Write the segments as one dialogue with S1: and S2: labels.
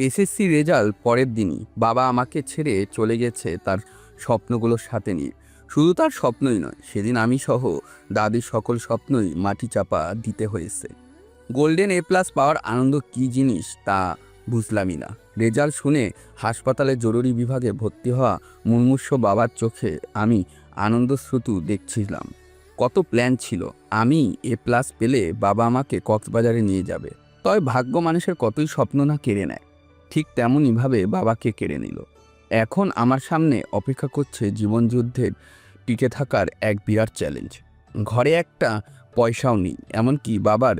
S1: SSC result পরের দিনই বাবা আমাকে ছেড়ে চলে গেছে তার স্বপ্নগুলোর সাথে নিয়ে। শুধু তার স্বপ্নই নয়, সেদিন আমি সহ দাদির সকল স্বপ্নই মাটি চাপা দিতে হয়েছে। গোল্ডেন প্লাস পাওয়ার আনন্দ কী জিনিস তা বুঝলামই না। রেজাল্ট শুনে হাসপাতালে জরুরি বিভাগে ভর্তি হওয়া মুমূর্ষু বাবার চোখে আমি আনন্দশ্রুতি দেখছিলাম। কত প্ল্যান ছিল, আমি প্লাস পেলে বাবা আমাকে কক্সবাজারে নিয়ে যাবে। তবে ভাগ্য মানুষের কতই স্বপ্ন না কেড়ে নেয়, ঠিক তেমনইভাবে বাবাকে কেড়ে নিল। এখন আমার সামনে অপেক্ষা করছে জীবনযুদ্ধের টিকে থাকার এক বিরাট চ্যালেঞ্জ। ঘরে একটা পয়সাও নেই, এমনকি বাবার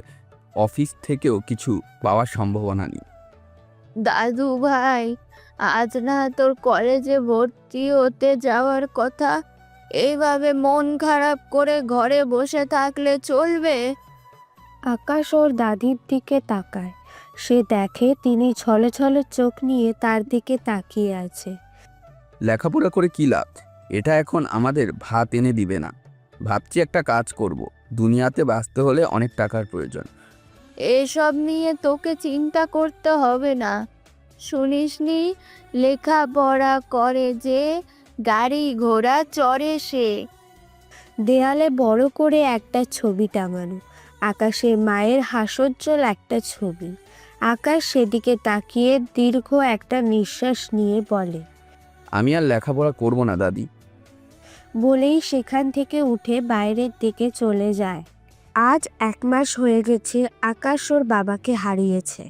S1: অফিস থেকেও কিছু পাওয়ার সম্ভাবনা নেই।
S2: দাদু ভাই, আজ না তোর কলেজে ভর্তি হতে যাওয়ার কথা? এইভাবে মন খারাপ করে ঘরে বসে থাকলে চলবে?
S3: আকাশ ওর দাদির দিকে তাকায়। সে দেখে তিনি ছলে ছলে চোখ নিয়ে তার দিকে তাকিয়ে আছে।
S1: লেখাপড়া করে কী লাভ? এটা এখন আমাদের ভাত এনে দিবে না। ভাবছি একটা কাজ করব, দুনিয়াতে বাঁচতে হলে অনেক টাকার প্রয়োজন।
S2: এসব নিয়ে তোকে চিন্তা করতে হবে না। শুনিসনি, লেখাপড়া করে যে গাড়ি ঘোড়া চড়ে সে।
S3: দেয়ালে বড় করে একটা ছবি টাঙানো, আকাশের মায়ের হাস্যোজ্জ্বল একটা ছবি। আকাশ সেদিকে তাকিয়ে দীর্ঘ একটা নিঃশ্বাস নিয়ে বলে,
S1: আমি আর লেখাপড়া করব না দাদি।
S3: বলেই সেখান থেকে উঠে বাইরের দিকে চলে যায়। আজ 1 মাস হয়ে গেছে আকাশ ওর বাবাকে হারিয়েছে।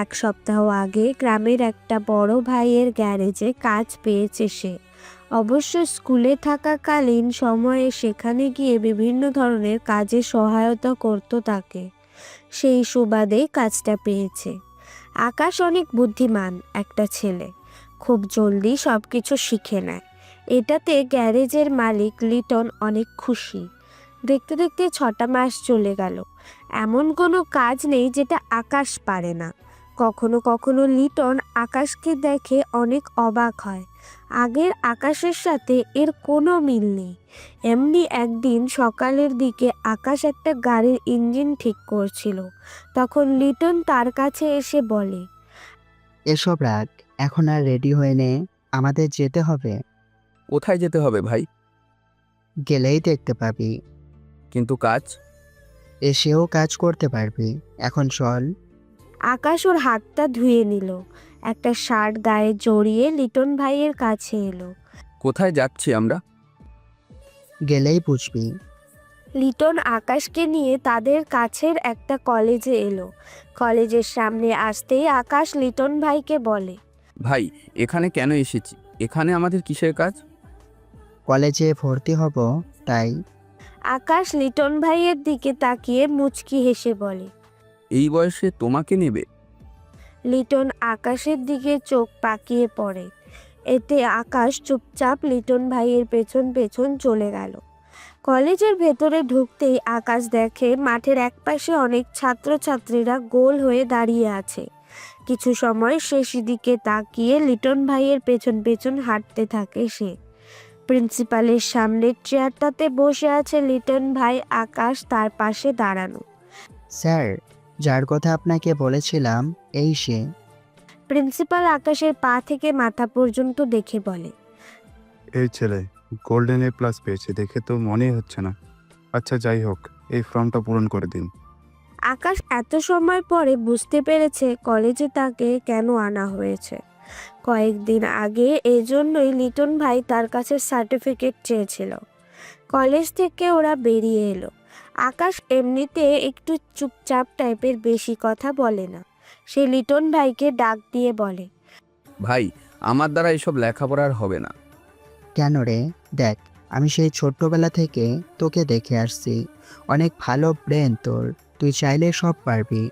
S3: 1 সপ্তাহ আগে গ্রামের একটা বড় ভাইয়ের গ্যারেজে কাজ পেয়েছে সে। অবশ্য স্কুলে থাকাকালীন সময়ে সেখানে গিয়ে বিভিন্ন ধরনের কাজে সহায়তা করত তাকে। সেই সুবাদে কাজটা পেয়েছে। আকাশ অনেক বুদ্ধিমান একটা ছেলে, খুব জলদি সব কিছু শিখে নেয়। এটাতে গ্যারেজের মালিক লিটন অনেক খুশি। দেখতে দেখতে 6টা মাস চলে গেল। এমন কোনো কাজ নেই যেটা আকাশ পারে না। কখনো কখনো লিটন আকাশকে দেখে অনেক অবাক হয়। আগের আকাশের সাথে এর কোনো মিল নেই। এমনি একদিন সকালের দিকে আকাশ একটা গাড়ির ইঞ্জিন ঠিক করছিল। তখন লিটন তার কাছে এসে বলে,
S4: এসব রাখ, এখন আর রেডি হয়ে নে, আমাদের যেতে হবে।
S1: কোথায় যেতে হবে ভাই?
S4: গেলেই দেখতে পাবি,
S1: কিন্তু কাজ?
S4: এসেও কাজ করতে পারবি। এখন চল।
S3: আকাশ ওর হাতটা ধুয়ে নিল, একটা শার্ট গায়ে জড়িয়ে লিটন ভাইয়ের কাছে এলো।
S1: কোথায় যাচ্ছি আমরা?
S4: গেলেই বুঝবি।
S3: লিটন আকাশকে নিয়ে তাদের কাছের একটা কলেজে এলো। কলেজের সামনে আসতেই আকাশ লিটন ভাইকে বলে,
S1: ভাই, এখানে কেন এসেছি? এখানে আমাদের কিসের কাজ?
S4: কলেজে ভর্তি হব তাই।
S3: আকাশ লিটন ভাইয়ের দিকে তাকিয়ে মুচকি হেসে বলে।
S1: এই বয়সে তোমাকে নেবে?
S3: লিটন আকাশের দিকে চোখ পাকিয়ে পড়ে। এতে আকাশ চুপচাপ লিটন ভাইয়ের পেছন পেছন চলে গেল। কলেজের ভেতরে ঢুকতেই আকাশ দেখে মাঠের একপাশে অনেক ছাত্রছাত্রীরা গোল হয়ে দাঁড়িয়ে আছে। কিছু সময় সে সেদিকে তাকিয়ে লিটন ভাইয়ের পেছন পেছন হাঁটতে থাকে সে। প্রিন্সিপালের সামনের চেয়ারটাতে বসে আছে লিটন ভাই, আকাশ তার পাশে দাঁড়ানো।
S4: স্যার, যার কথা আপনাকে বলেছিলাম এই সে।
S3: প্রিন্সিপাল আকাশের পা থেকে মাথা পর্যন্ত দেখে বলে,
S5: এই ছেলে গোল্ডেন প্লাস পেয়েছে দেখে তো মনেই হচ্ছে না। আচ্ছা যাই হোক, এই ফর্মটা পূরণ করে দিন।
S3: আকাশ এত সময় পরে বুঝতে পেরেছে কলেজে তাকে কেন আনা হয়েছে। কয়েকদিন আগে এজন্যই লিটন ভাই তার কাছে সার্টিফিকেট চেয়েছিল। কলেজ থেকে ওরা বেরিয়ে এলো। আকাশ এমনিতে একটু চুপচাপ টাইপের, বেশি কথা বলে না। সে লিটন ভাইকে ডাক দিয়ে বলে,
S1: ভাই, আমার দ্বারা এসব লেখাপড়ার হবে না।
S4: কেন রে? দেখ, আমি সেই ছোট্টবেলা থেকে তোকে দেখে আসছি। অনেক ভালো ব্রেন তোর, তুই চাইলে সব পারবি।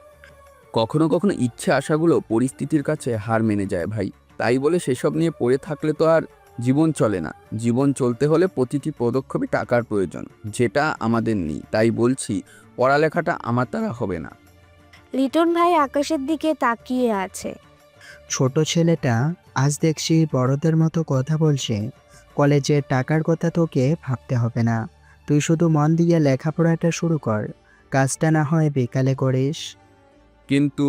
S1: কখনো কখনো ইচ্ছে আশাগুলো পরিস্থিতির কাছে হার মেনে যায় ভাই। তাই বলে সেসব নিয়ে পড়ে থাকলে তো আর জীবন চলে না। জীবন চলতে হলে প্রতিটি পদক্ষেপে টাকার প্রয়োজন, যেটা আমাদের নেই। তাই বলছি, পড়ালেখাটা আমার দ্বারা হবে না।
S3: লিটন ভাই আকাশের দিকে তাকিয়ে আছে।
S4: ছোট ছেলেটা আজ দেখছি বড়দের মতো কথা বলছে। কলেজের টাকার কথা তোকে ভাবতে হবে না, তুই শুধু মন দিয়ে লেখাপড়াটা শুরু কর। কাজটা না হয় বিকালে করিস।
S1: কিন্তু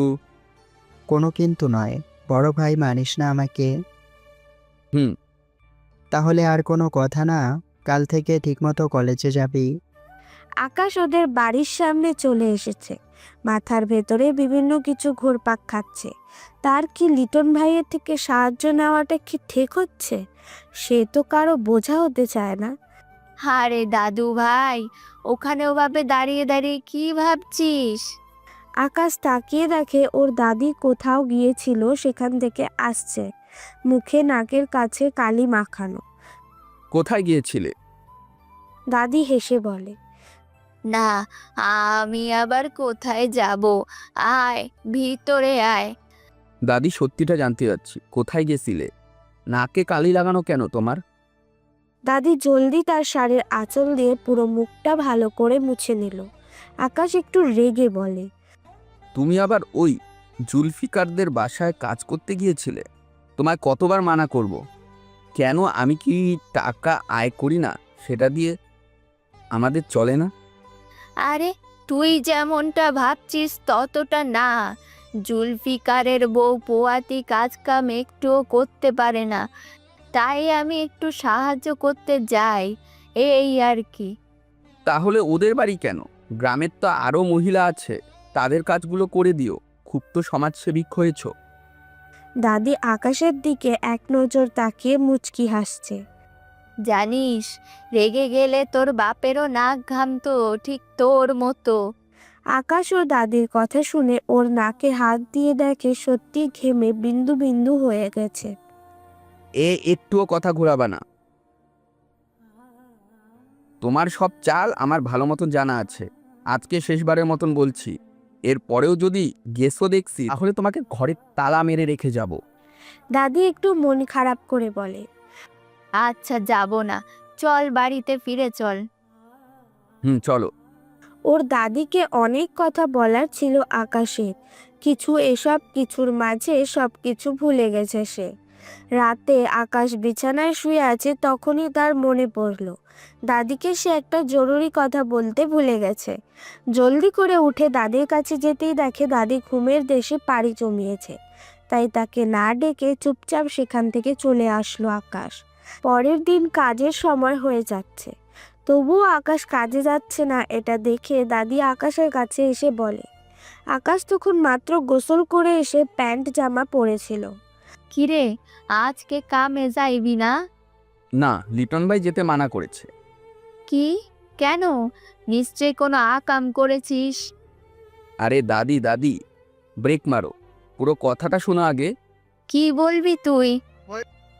S4: কোনো কিন্তু নয়, বড় ভাই মানিস না আমাকে?
S1: হুম।
S4: তাহলে আর কোনো কথা না, কাল থেকে ঠিকমতো কলেজে যাবি।
S3: আকাশ ওদের বাড়ির সামনে চলে এসেছে। মাথার ভেতরে বিভিন্ন কিছু ঘুরপাক খাচ্ছে। তার কি লিটন ভাইয়ের থেকে সাহায্য নেওয়াটা কি ঠিক হচ্ছে? সে তো কারো বোঝা হতে চায় না।
S2: আরে দাদু ভাই, ওখানে ওভাবে দাঁড়িয়ে দাঁড়িয়ে কি ভাবছিস?
S3: আকাশ তাকিয়ে দেখে ওর দাদি কোথাও গিয়েছিল, সেখান থেকে আসছে, মুখে নাকের কাছে কালি মাখানো।
S1: কোথায় গিয়েছিলে?
S3: দাদি হেসে বলে,
S2: না, আমি আবার কোথায় যাব? আয়, ভিতরে আয়।
S1: দাদি, সত্যিটা জানতে চাচ্ছি, কোথায় গেছিলে? নাকে কালি লাগানো কেন তোমার?
S3: দাদি জলদি তার শাড়ির আঁচল দিয়ে পুরো মুখটা ভালো করে মুছে নিল। আকাশ একটু রেগে বলে,
S1: তুমি আবার ওই জুলফিকারদের বাসায় কাজ করতে গিয়েছিলে? তোমায় কতবার মানা করব? কেন, আমি কি টাকা আয় করি না? সেটা দিয়ে আমাদের চলে না?
S2: আরে, তুই যেমনটা ভাবছিস ততটা না। জুলফিকারের বউ পোয়াতি কাজ কাম একটুও করতে পারে না, তাই আমি একটু সাহায্য করতে যাই, এই আর কি।
S1: তাহলে ওদের বাড়ি কেন? গ্রামের তো আরও মহিলা আছে, তাদের কাজগুলো করে দিও। খুব তো সমাজসেবিক হয়েছ।
S3: দাদি আকাশের দিকে এক নজর তাকিয়ে মুচকি হাসছে।
S2: জানিস, রেগে গেলে তোর বাপেরও নাক ঘামতো ঠিক তোর মতো।
S3: আকাশ ও দাদির কথা শুনে ওর নাকে হাত দিয়ে দেখে সত্যি ঘেমে বিন্দু বিন্দু হয়ে গেছে।
S1: একটুও কথা ঘোরাবা না। তোমার সব চাল আমার ভালো মতন জানা আছে। আজকে শেষবারের মতন বলছি, এর পরেও যদি গেসও দেখছি তাহলে তোমাকে ঘরে তালা মেরে রেখে যাব।
S3: দাদি একটু মন খারাপ করে বলে,
S2: আচ্ছা, যাব না, চল বাড়িতে ফিরে চল।
S1: চলো।
S3: ওর দাদিকে অনেক কথা বলার ছিল আকাশের, এসব কিছুর মাঝে সব কিছু ভুলে গেছে সে। রাতে আকাশ বিছানায় শুয়ে আছে, তখনই তার মনে পড়ল দাদিকে সে একটা জরুরি কথা বলতে ভুলে গেছে। জলদি করে উঠে দাদির কাছে যেতেই দেখে দাদি ঘুমের দেশে পাড়ি জমিয়েছে। তাই তাকে না ডেকে চুপচাপ সেখান থেকে চলে আসলো আকাশ। পরের দিন কাজের সময় হয়ে যাচ্ছে, তবুও আকাশ কাজে যাচ্ছে না। এটা দেখে দাদি আকাশের কাছে এসে বলে, আকাশ তখন মাত্র গোসল করে এসে প্যান্ট জামা পরেছিল।
S2: কিরে, আজকে কামে যাইবি না?
S1: না, লিটন ভাই যেতে মানা করেছে।
S2: কি? কেন? নিশ্চয় কোনো আকাম করেছিস।
S1: আরে দাদি দাদি, ব্রেক মারো, পুরো কথাটা শোনো আগে।
S2: কি বলবি তুই?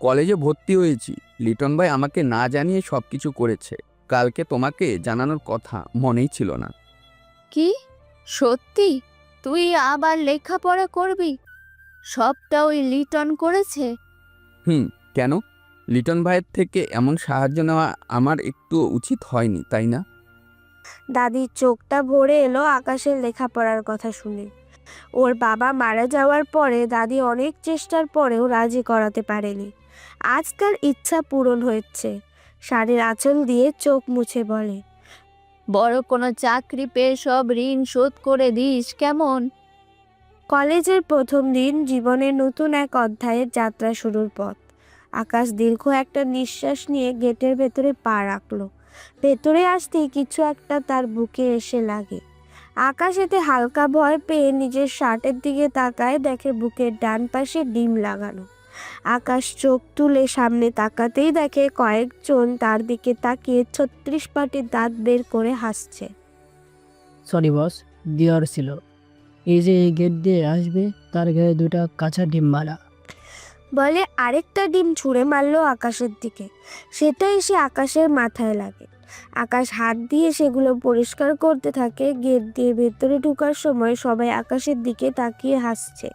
S1: কলেজে ভর্তি হয়েছি, লিটন ভাই আমাকে না জানিয়ে সব কিছু করেছে। কালকে তোমাকে জানানোর কথা, মনেই ছিল না।
S2: কি? সত্যি? তুই আবার লেখাপড়া করবি? সবটা ওই লিটন করেছে?
S1: কেন? লিটন ভাইয়ের থেকে এমন সাহায্য নেওয়া আমার একটু উচিত হয়নি, তাই না?
S3: দাদির চোখটা ভরে এলো আকাশের লেখাপড়ার কথা শুনে। ওর বাবা মারা যাওয়ার পরে দাদি অনেক চেষ্টার পরেও রাজি করাতে পারেনি। আজ তার ইচ্ছা পূরণ হয়েছে। শাড়ির আঁচল দিয়ে চোখ মুছে বলে,
S2: বড় কোনো চাকরি পেয়ে সব ঋণ শোধ করে দিস কেমন?
S3: কলেজের প্রথম দিন, জীবনের নতুন এক অধ্যায়ের যাত্রা শুরুর পথ। আকাশ দীর্ঘ একটা নিঃশ্বাস নিয়ে গেটের ভেতরে পা রাখলো। ভেতরে আসতেই কিছু একটা তার বুকে এসে লাগে। আকাশ এতে হালকা ভয় পেয়ে নিজের শার্টের দিকে তাকায়, দেখে বুকের ডান পাশে ডিম লাগানো। আকাশ চোখ তুলে সামনে তাকাতেই দেখে কয়েকজন তার দিকে তাকিয়ে 36 পাটি দাঁত বের করে হাসছে।
S6: সরি বস, দেওয়ার ছিল। এই যে এই গেট দিয়ে আসবে তার গায়ে 2টা কাঁচা ডিম মারা।
S3: বলে আরেকটা ডিম ছুঁড়ে মারলো আকাশের দিকে। সেটা এসে আকাশের মাথায় লাগে। আকাশ হাত দিয়ে সেগুলো পরিষ্কার করতে থাকে। গেট দিয়ে ভেতরে ঢোকার সময় সবাই আকাশের দিকে তাকিয়ে হাসছে।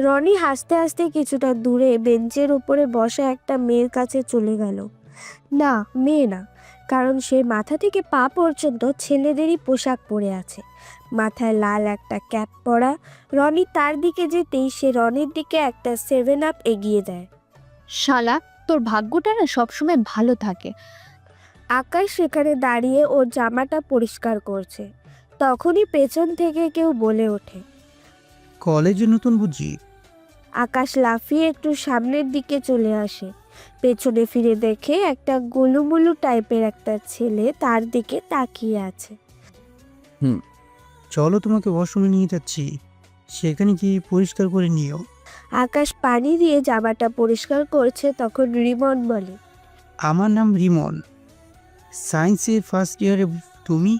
S3: রনি হাসতে হাসতে কিছুটা দূরে বেঞ্চের উপরে বসা একটা মেয়ের কাছে চলে গেল। না, মেয়ে না, কারণ সে মাথা থেকে পা পর্যন্ত ছেলেদেরই পোশাক পরে আছে, মাথায় লাল একটা ক্যাপ পরা। রনি তার দিকে যেতেই সে রনির দিকে একটা 7 আপ এগিয়ে দেয়।
S2: শালা, তোর ভাগ্যটা না সবসময় ভালো থাকে।
S3: আকাশ সেখানে দাঁড়িয়ে ওর জামাটা পরিষ্কার করছে। তখনই পেছন থেকে কেউ বলে ওঠে,
S7: কলেজে নতুন বুঝি?
S3: আকাশ লাফিয়ে একটু সামনের দিকে চলে আসে। পেছনে ফিরে দেখে একটা গোলুমুলু টাইপের একটা ছেলে তার দিকে তাকিয়ে আছে।
S7: চলো তোমাকে ওয়াশরুমে নিয়ে যাচ্ছি, সেখানে গিয়ে পরিষ্কার করে নিও।
S3: আকাশ পানি দিয়ে জামাটা পরিষ্কার করছে, তখন রিমন বলে,
S7: আমার নাম রিমন, সায়েন্সের ফার্স্ট ইয়ারে। তুমি?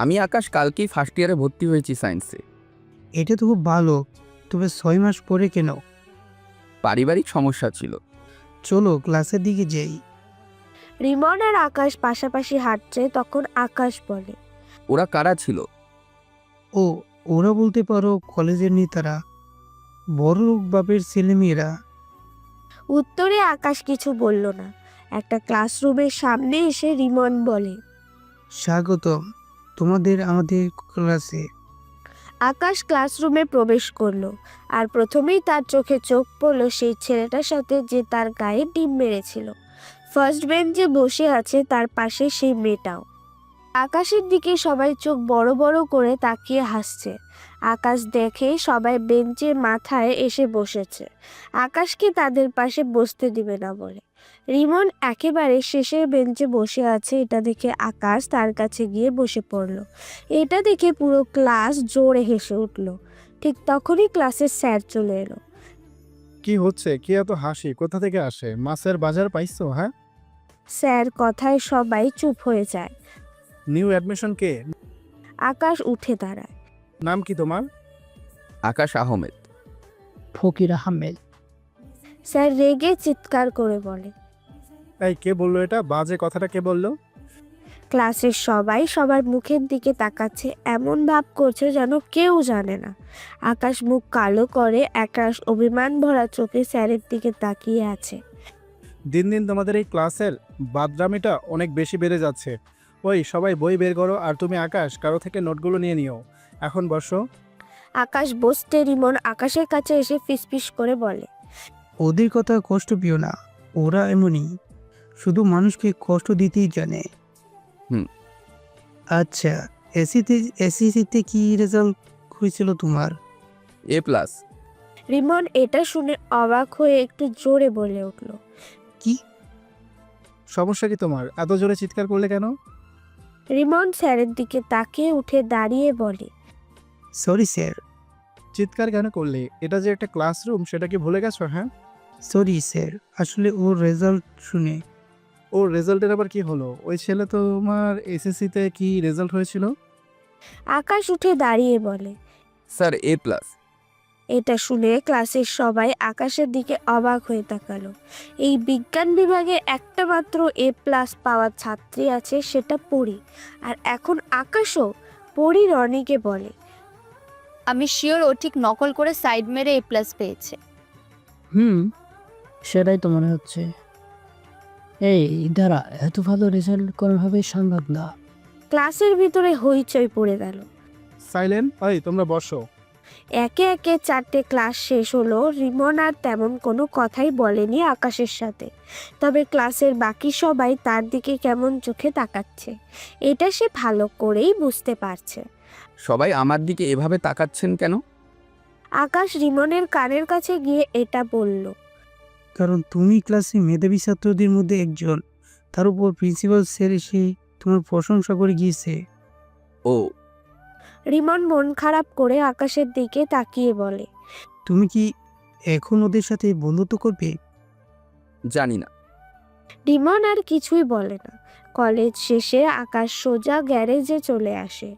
S1: আমি আকাশ কালকেই ফার্স্ট ইয়ারে ভর্তি হয়েছি সায়েন্সে।
S7: এটা তো খুব ভালো, তবে 6 মাস পরে কেন?
S1: পারিবারিক সমস্যা ছিল।
S7: চলো ক্লাসের দিকে যাই।
S3: রিমন আর আকাশ পাশাপাশি হাঁটছে, তখন আকাশ বলে,
S1: ওরা কারা ছিল?
S7: ও, ওরা বলতে পারো কলেজের নেতারা, বড় লোক বাপের ছেলেমেয়েরা।
S3: উত্তরে আকাশ কিছু বলল না। একটা ক্লাসরুমের সামনে এসে রিমন বলে,
S7: স্বাগতম তোমাদের আমাদের ক্লাসে।
S3: আকাশ ক্লাসরুমে প্রবেশ করলো, আর প্রথমেই তার চোখে চোখ পড়লো সেই ছেলেটার সাথে যে তার গায়ে ডিম মেরেছিল। ফার্স্ট বেঞ্চে বসে আছে তার পাশে সেই মেয়েটাও। আকাশের দিকে সবাই চোখ বড় বড় করে তাকিয়ে হাসছে। আকাশ দেখে সবাই বেঞ্চের মাথায় এসে বসেছে, আকাশকে তাদের পাশে বসতে দিবে না বলে। রিমন একেবারে শেষের বেঞ্চে বসে আছে, এটা দেখে আকাশ তার কাছে গিয়ে বসে পড়লো। এটা দেখে পুরো ক্লাস জোরে হেসে উঠল। ঠিক তখনই ক্লাসের স্যার চলে এলো।
S8: কি হচ্ছে? কি এত হাসি কোথা থেকে আসে? মাছের বাজার পাইছো? হ্যাঁ,
S3: স্যার কথায় সবাই চুপ হয়ে যায়।
S8: নিউ অ্যাডমিশন কে?
S3: আকাশ উঠে দাঁড়ায়।
S8: নাম কি তোমার?
S1: আকাশ আহমেদ।
S6: ফকির আহমেদ।
S3: স্যার রেগে চিৎকার করে বলে।
S8: এই কে বললো এটা? বাজে কথাটা কে বললো?
S3: ক্লাসের সবাই সবার মুখের দিকে তাকাচ্ছে, এমন ভাব করছে যেন কেউ জানে না। আকাশ মুখ কালো করে আকাশ অভিমান ভরা চোখে স্যারের দিকে তাকিয়ে আছে।
S8: দিন দিন তোমাদের এই ক্লাসের বাদরামিটা অনেক বেশি বেড়ে যাচ্ছে। ওই সবাই বই বের করো, আর তুমি আকাশ কারো থেকে নোটগুলো নিয়ে নিও। এখন বসো।
S3: আকাশ বসতে রিমন আকাশের কাছে এসে ফিসফিস করে বলে,
S7: ওদের কথা কষ্ট পেও না, ওরা এমনই, শুধু মানুষকে কষ্ট দিতেই জানে।
S1: হুম।
S7: আচ্ছা, এসিসিতে কি রেজাল্ট হয়েছিল তোমার?
S1: A+।
S3: রিমন এটা শুনে অবাক হয়ে একটু জোরে বলে উঠল।
S7: কি?
S8: সমস্যা কি তোমার? এত জোরে চিৎকার করলে কেন?
S3: রিমন স্যারের দিকে তাকিয়ে উঠে দাঁড়িয়ে বলে,
S7: সরি স্যার।
S8: চিৎকার কেন করলে? এটা যে একটা ক্লাসরুম, সেটা কি ভুলে গেছো? হ্যাঁ,
S7: সরি স্যার, আসলে ওর রেজাল্ট শুনে।
S8: ওর রেজাল্টের আবার কি হলো? ওই ছেলে তোমার এসএসসিতে কি রেজাল্ট হয়েছিল?
S3: আকাশ উঠে দাঁড়িয়ে বলে।
S1: Sir A+।
S3: এটা শুনে ক্লাসের সবাই আকাশের দিকে অবাক হয়ে তাকালো। এই বিজ্ঞান বিভাগে একটা মাত্র A+ পাওয়া ছাত্রী আছে, সেটা পড়ি। আর এখন আকাশও পড়ি রনিকে বলে,
S2: আমি শিওর ও ঠিক নকল করে সাইড মেরে A+ পেয়েছে।
S6: সেটাই তো মনে হচ্ছে। এই দ্বারা এত ভালো রেজাল্ট কোনোভাবেই সম্ভব না।
S3: ক্লাসের ভিতরে হইচই পড়ে গেল।
S8: সাইলেন্ট। ওই তোমরা বসো।
S3: একে একে 4টে ক্লাস শেষ হলো। রিমন আর তেমন কোনো কথাই বলেনি আকাশের সাথে, তবে ক্লাসের বাকি সবাই তার দিকে কেমন চোখে তাকাচ্ছে, এটা সে ভালো করেই বুঝতে পারছে।
S1: সবাই আমার দিকে এভাবে তাকাচ্ছেন কেন?
S3: আকাশ রিমনের কানের কাছে গিয়ে এটা বলল।
S7: কারণ তুমি ক্লাসে মেধাবী ছাত্রদের মধ্যে একজন, তার উপর প্রিন্সিপাল স্যার এসে তোমার প্রশংসা করে গিয়েছে।
S1: ও,
S3: রিমন মন খারাপ করে আকাশের দিকে তাকিয়ে বলে,
S7: তুমি কি এখন ওদের সাথে বন্ধুত্ব করবে?
S1: জানি না।
S3: রিমন আর কিছুই বলে না। কলেজ শেষে আকাশ সোজা গ্যারেজে চলে আসে।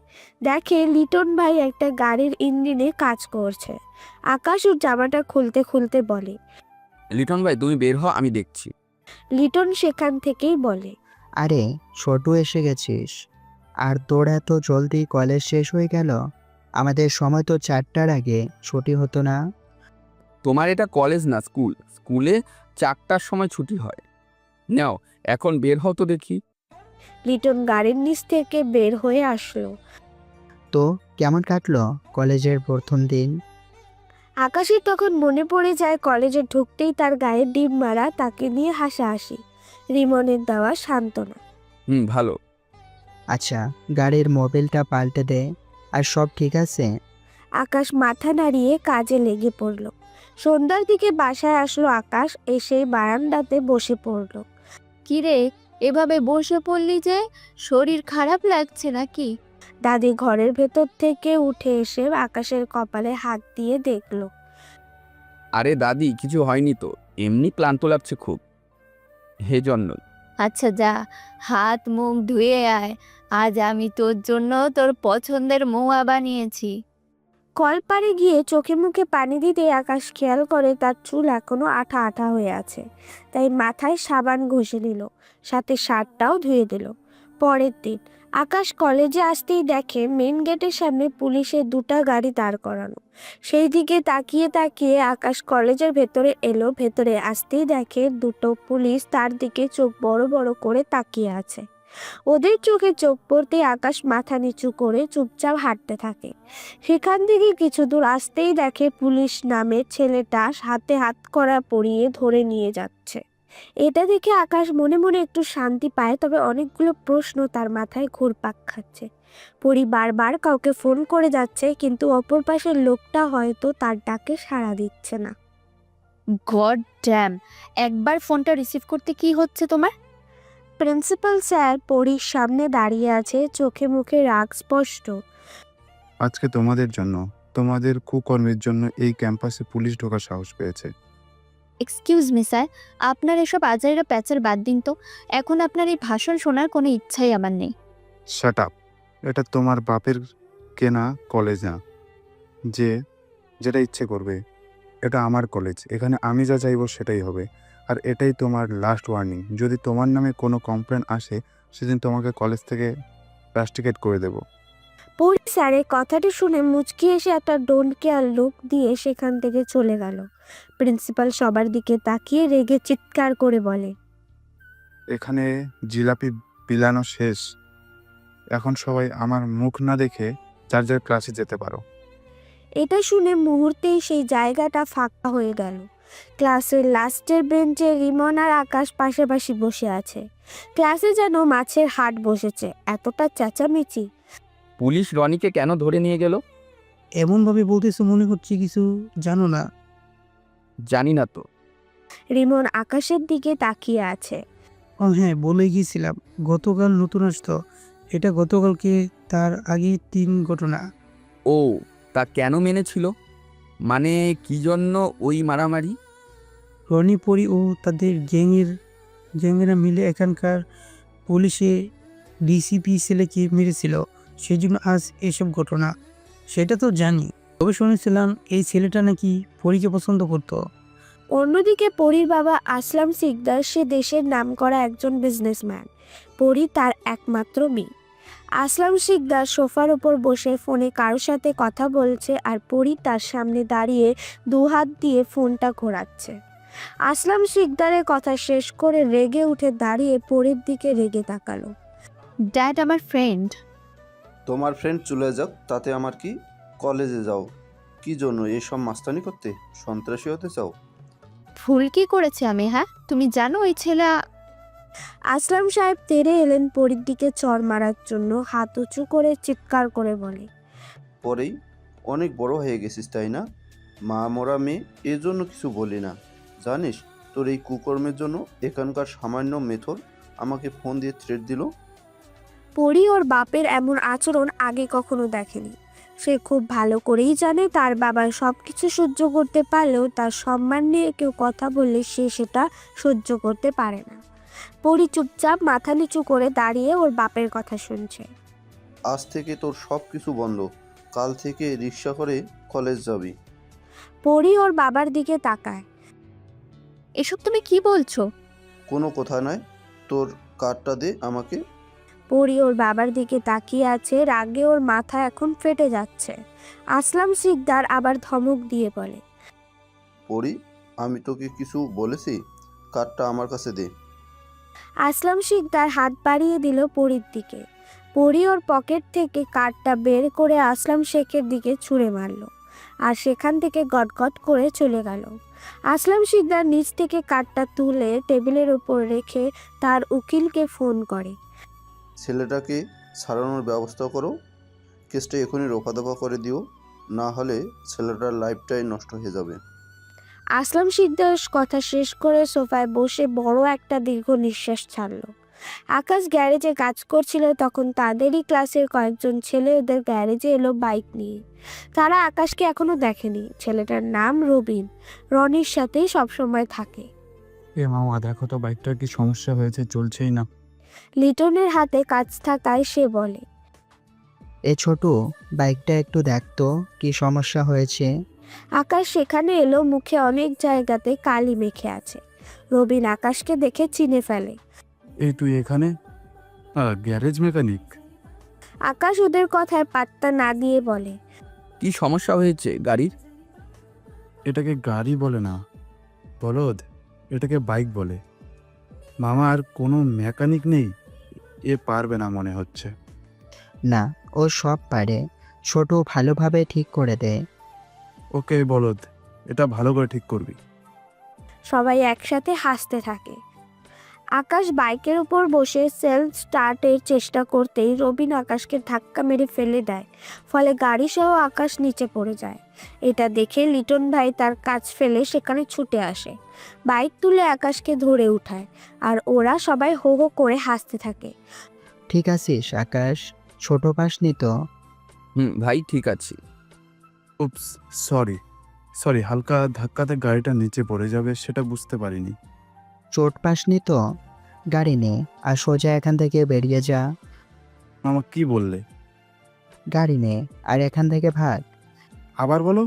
S3: দেখে লিটন ভাই একটা গাড়ির ইঞ্জিনে কাজ করছে। আকাশ ওর জামাটা খুলতে খুলতে বলে।
S1: লিটন ভাই তুমি বের হও, আমি দেখছি।
S3: লিটন সেখান থেকেই বলে,
S4: আরে ছোট এসে গেছিস, আর তোর এত জলদি কলেজ শেষ হয়ে গেল? আমাদের সময় তো 4টার আগে ছুটি হতো না?
S1: তোমার এটা কলেজ না স্কুল। স্কুলে 4টার সময় ছুটি হয়। নাও এখন বের হও তো দেখি।
S3: লিটন গাড়ির নিচ থেকে বের হয়ে আসলো।
S4: তো কেমন কাটলো কলেজের প্রথম দিন?
S3: আকাশের তখন মনে পড়ে যায় কলেজে ঢুকতেই তার গায়ে ডিম মারা, তাকে নিয়ে হাসাহাসি, রিমনের দেওয়া সান্ত্বনা।
S1: ভালো।
S4: আচ্ছা, গাড়ির মোবিলটা পাল্টে দে। আর সব ঠিক আছে?
S3: আকাশ মাথা নাড়িয়ে কাজে লেগে পড়ল। সন্ধ্যার দিকে বাসায় আসলো আকাশ, এসে বারান্দাতে বসে পড়ল।
S2: কিরে, এভাবে বসে পড়লি যে? শরীর খারাপ লাগছে নাকি?
S3: দাদি ঘরের ভেতর থেকে উঠে এসে আকাশের কপালে হাত দিয়ে দেখলো।
S1: আরে দাদি, কিছু হয়নি তো, এমনি ক্লান্ত লাগছে খুব, হে জন্য।
S2: আচ্ছা যা, হাত মুখ ধুয়ে আয়। আজ আমি তোর জন্য তোর পছন্দের মোয়া বানিয়েছি।
S3: কলপাড়ে গিয়ে চোখে মুখে পানি দিতে আকাশ খেয়াল করে তার চুল এখনো আঠা আঠা হয়ে আছে, তাই মাথায় সাবান ঘষে নিল, সাথে শার্টটাও ধুয়ে দিল। পরের দিন আকাশ কলেজে আসতেই দেখে মেন গেটের সামনে পুলিশের দুটো গাড়ি দাঁড় করানো। সেই দিকে তাকিয়ে তাকিয়ে আকাশ কলেজের ভেতরে এলো। ভেতরে আসতেই দেখে দুটো পুলিশ তার দিকে চোখ বড় বড় করে তাকিয়ে আছে। ওদের চোখে চোখ পড়তেই আকাশ মাথা নিচু করে চুপচাপ হাঁটতে থাকে। সেখান থেকে কিছু দূর আসতেই দেখে পুলিশ নামের ছেলেটা হাতে হাত কড়া পরিয়ে ধরে নিয়ে যাচ্ছে। এটা দেখে আকাশ মনে মনে একটু শান্তি পায়, তবে অনেকগুলো প্রশ্ন তার মাথায় ঘুরপাক খাচ্ছে। পরি বারবার কাউকে ফোন করে যাচ্ছে, কিন্তু অপর পাশের লোকটা হয়তো তার ডাকে সাড়া দিচ্ছে না।
S2: গড ড্যাম, একবার ফোনটা রিসিভ করতে কি হচ্ছে তোমার?
S3: প্রিন্সিপাল স্যার পরির সামনে দাঁড়িয়ে আছে, চোখে মুখে রাগ স্পষ্ট।
S5: আজকে তোমাদের জন্য, তোমাদের কুকর্মের জন্য এই ক্যাম্পাসে পুলিশ ঢোকার সাহস পেয়েছে।
S2: এক্সকিউজ মি স্যার, আপনার এসব আজাইরা প্যাচার বাদ দিন তো। এখন আপনার এই ভাষণ শোনার কোনো ইচ্ছাই আমার নেই।
S5: Shut up. এটা তোমার বাপের কেনা কলেজ না যে যেটা ইচ্ছে করবে। এটা আমার কলেজ, এখানে আমি যা চাইবো সেটাই হবে। আর এটাই তোমার লাস্ট ওয়ার্নিং। যদি তোমার নামে কোনো কমপ্লেন আসে, সেদিন তোমাকে কলেজ থেকে রাস্টিকেট করে দেবো।
S3: পরি স্যারের কথাটি শুনে মুচকি এসে একটা ডোন্ট কেয়ার লুক দিয়ে সেখান থেকে চলে গেল। প্রিন্সিপাল সবার দিকে তাকিয়ে রেগে চিৎকার করে বলে,
S5: এখানে জিলাপি বিলানো শেষ। এখন সবাই আমার মুখ না দেখে যার যার ক্লাসে যেতে পারো।
S3: এটা শুনে মুহূর্তেই সেই জায়গাটা ফাঁকা হয়ে গেল। ক্লাসের লাস্টের বেঞ্চে রিমন আর আকাশ পাশাপাশি বসে আছে। ক্লাসে যেন মাছের হাট বসেছে, এতটা চেঁচামেচি।
S1: পুলিশ রনিকে কেন ধরে নিয়ে গেল?
S7: এমনভাবে বলতেছো মনে হচ্ছে কিছু জানো না।
S1: জানি না তো।
S3: রিমন আকাশের দিকে তাকিয়ে আছে।
S7: ও হ্যাঁ, বলে গিয়েছিলাম গতকাল নতুন আসতো। এটা গতকালকে তার আগে 3 ঘটনা।
S1: ও, তা কেন মেনেছিল? মানে কি জন্য ওই মারামারি?
S7: রনি পরি ও তাদের গ্যাংয়েরা মিলে এখানকার পুলিশে ডিসিপি ছেলেকে মেরেছিল, সেই জন্য আজ এসব ঘটনা। সেটা তো জানি, তবে শুনেছিলাম এই ছেলেটা নাকি পরীকে পছন্দ করতো।
S3: অন্যদিকে পরীর বাবা আসলাম সিকদার, সে দেশের নামকরা একজন বিজনেসম্যান। পরী তার একমাত্র মেয়ে। আসলাম সিকদার সোফার উপর বসে ফোনে কারোর সাথে কথা বলছে, আর পরী তার সামনে দাঁড়িয়ে দুহাত দিয়ে ফোনটা ঘোরাচ্ছে। আসলাম সিকদারের কথা শেষ করে রেগে উঠে দাঁড়িয়ে পরীর দিকে রেগে তাকালো।
S2: ড্যাড আমার ফ্রেন্ড।
S9: তোমার ফ্রেন্ড চলে যাক, তাতে আমার কি? কলেজে যাও কি জন্য? এইসব মাস্তানি করতে? সন্ত্রাসী হতে চাও?
S2: ভুল কি করেছি আমি? হ্যাঁ, তুমি জানো ওই ছেলে
S3: আসলাম সাহেব তেড়ে এলেন পরীর দিকে চড় মারার জন্য, হাত উঁচু করে চিৎকার করে বলে,
S9: পরেই অনেক বড় হয়ে গেছিস তাই না? মা মরা মেয়ে, এজন্য কিছু বলি না। জানিস তোর এই কুকর্মের জন্য এখানকার সামান্য মেথর আমাকে ফোন দিয়ে থ্রেট দিল।
S3: পরী ওর বাপের এমন আচরণ আগে কখনো দেখেনি। সে খুব ভালো করেই জানে তার বাবা সব কিছু সহ্য করতে পারলেও তার সম্মান নিয়ে কেউ কথা বললে সে সেটা সহ্য করতে পারে না। পরী চুপচাপ মাথা নিচু করে দাঁড়িয়ে ওর বাপের কথা শুনছে।
S9: আজ থেকে তোর সব কিছু বন্ধ। কাল থেকে রিক্সা করে কলেজ যাবি।
S3: পরী ওর বাবার দিকে তাকায়।
S2: এসব তুমি কি বলছো?
S9: কোনো কথা নয়, তোর কার্ডটা দে আমাকে।
S3: পরী ওর বাবার দিকে তাকিয়ে আছে, রাগে ওর মাথা এখন ফেটে যাচ্ছে। আসলাম সিকদার আবার ধমক দিয়ে বলে,
S9: পড়ি, আমি তোকে কিছু বলেছি? কার্ডটা আমার কাছে দে।
S3: আসলাম সিকদার হাত বাড়িয়ে দিল পরীর দিকে। পরী ওর পকেট থেকে কার্ডটা বের করে আসলাম শেখের দিকে ছুঁড়ে মারল, আর সেখান থেকে গটগট করে চলে গেল। আসলাম সিকদার নিচ থেকে কার্ডটা তুলে টেবিলের উপর রেখে তার উকিলকে ফোন করে।
S9: ছেলেটাকে ছাড়ানোর ব্যবস্থা করো। কেসটা এখনই রফাদফা করে দিও, না হলে ছেলেটার লাইফটাই নষ্ট হয়ে যাবে।
S3: আসলাম সিদ্ধাস কথা শেষ করে সোফায় বসে বড় একটা দীর্ঘ নিঃশ্বাস ছাড়লো। আকাশ গ্যারেজে কাজ করছিল তখন তাদেরই ক্লাসের কয়েকজন ছেলে ওদের গ্যারেজে এলো বাইক নিয়ে। তারা আকাশকে এখনো দেখেনি। ছেলেটার নাম রবিন, রনির সাথেই সবসময় থাকে।
S5: এ মামা দেখো তো বাইকটার কি সমস্যা হয়েছে, চলছেই না।
S3: লিটনের হাতে কাজ থাকায় সে বলে,
S4: এ ছোট, বাইকটা একটু দেখতো কি সমস্যা হয়েছে।
S3: আকাশ সেখানে এলো, মুখে অনেক জায়গাতে কালি মেখে আছে। রবিন আকাশকে দেখে চিনে ফেলে।
S5: এই তুই এখানে? Garage mechanic?
S3: আকাশ ওদের কথায় পাত্তা না দিয়ে বলে,
S1: কি সমস্যা হয়েছে গাড়ির?
S5: এটাকে গাড়ি বলে না বলদ, এটাকে বাইক বলে। মামা আর কোনো মেকানিক নেই? এ পারবে না মনে হচ্ছে।
S4: না, ও সব পারে। ছোট ভালোভাবে ঠিক করে দেয়।
S5: ওকে বলদ, এটা ভালো করে ঠিক করবি।
S3: সবাই একসাথে হাসতে থাকে। আকাশ বাইকের উপর বসে সেলফ স্টার্টের চেষ্টা করতেই রবিন আকাশকে ধাক্কা মেরে ফেলে দেয়। ফলে গাড়ি সহ আকাশ নিচে পড়ে যায়। এটা দেখে লিটন ভাই তার কাজ ফেলে সেখানে ছুটে আসে, বাইক তুলে আকাশকে ধরে উঠায়। আর ওরা সবাই হো হো করে হাসতে থাকে।
S4: ঠিক আছিস আকাশ? ছোট পাসনি তো?
S1: ভাই ঠিক আছে।
S5: উপস, সরি, হালকা ধাক্কাতে গাড়িটা নিচে পড়ে যাবে সেটা বুঝতে পারিনি।
S4: চোট পাসনি তো? গাড়ি নে আর সোজা এখান থেকে বেরিয়ে যা।
S5: মামা কি বললে?
S4: গাড়ি নে আর এখান থেকে ভাগ।
S5: আবার বলো।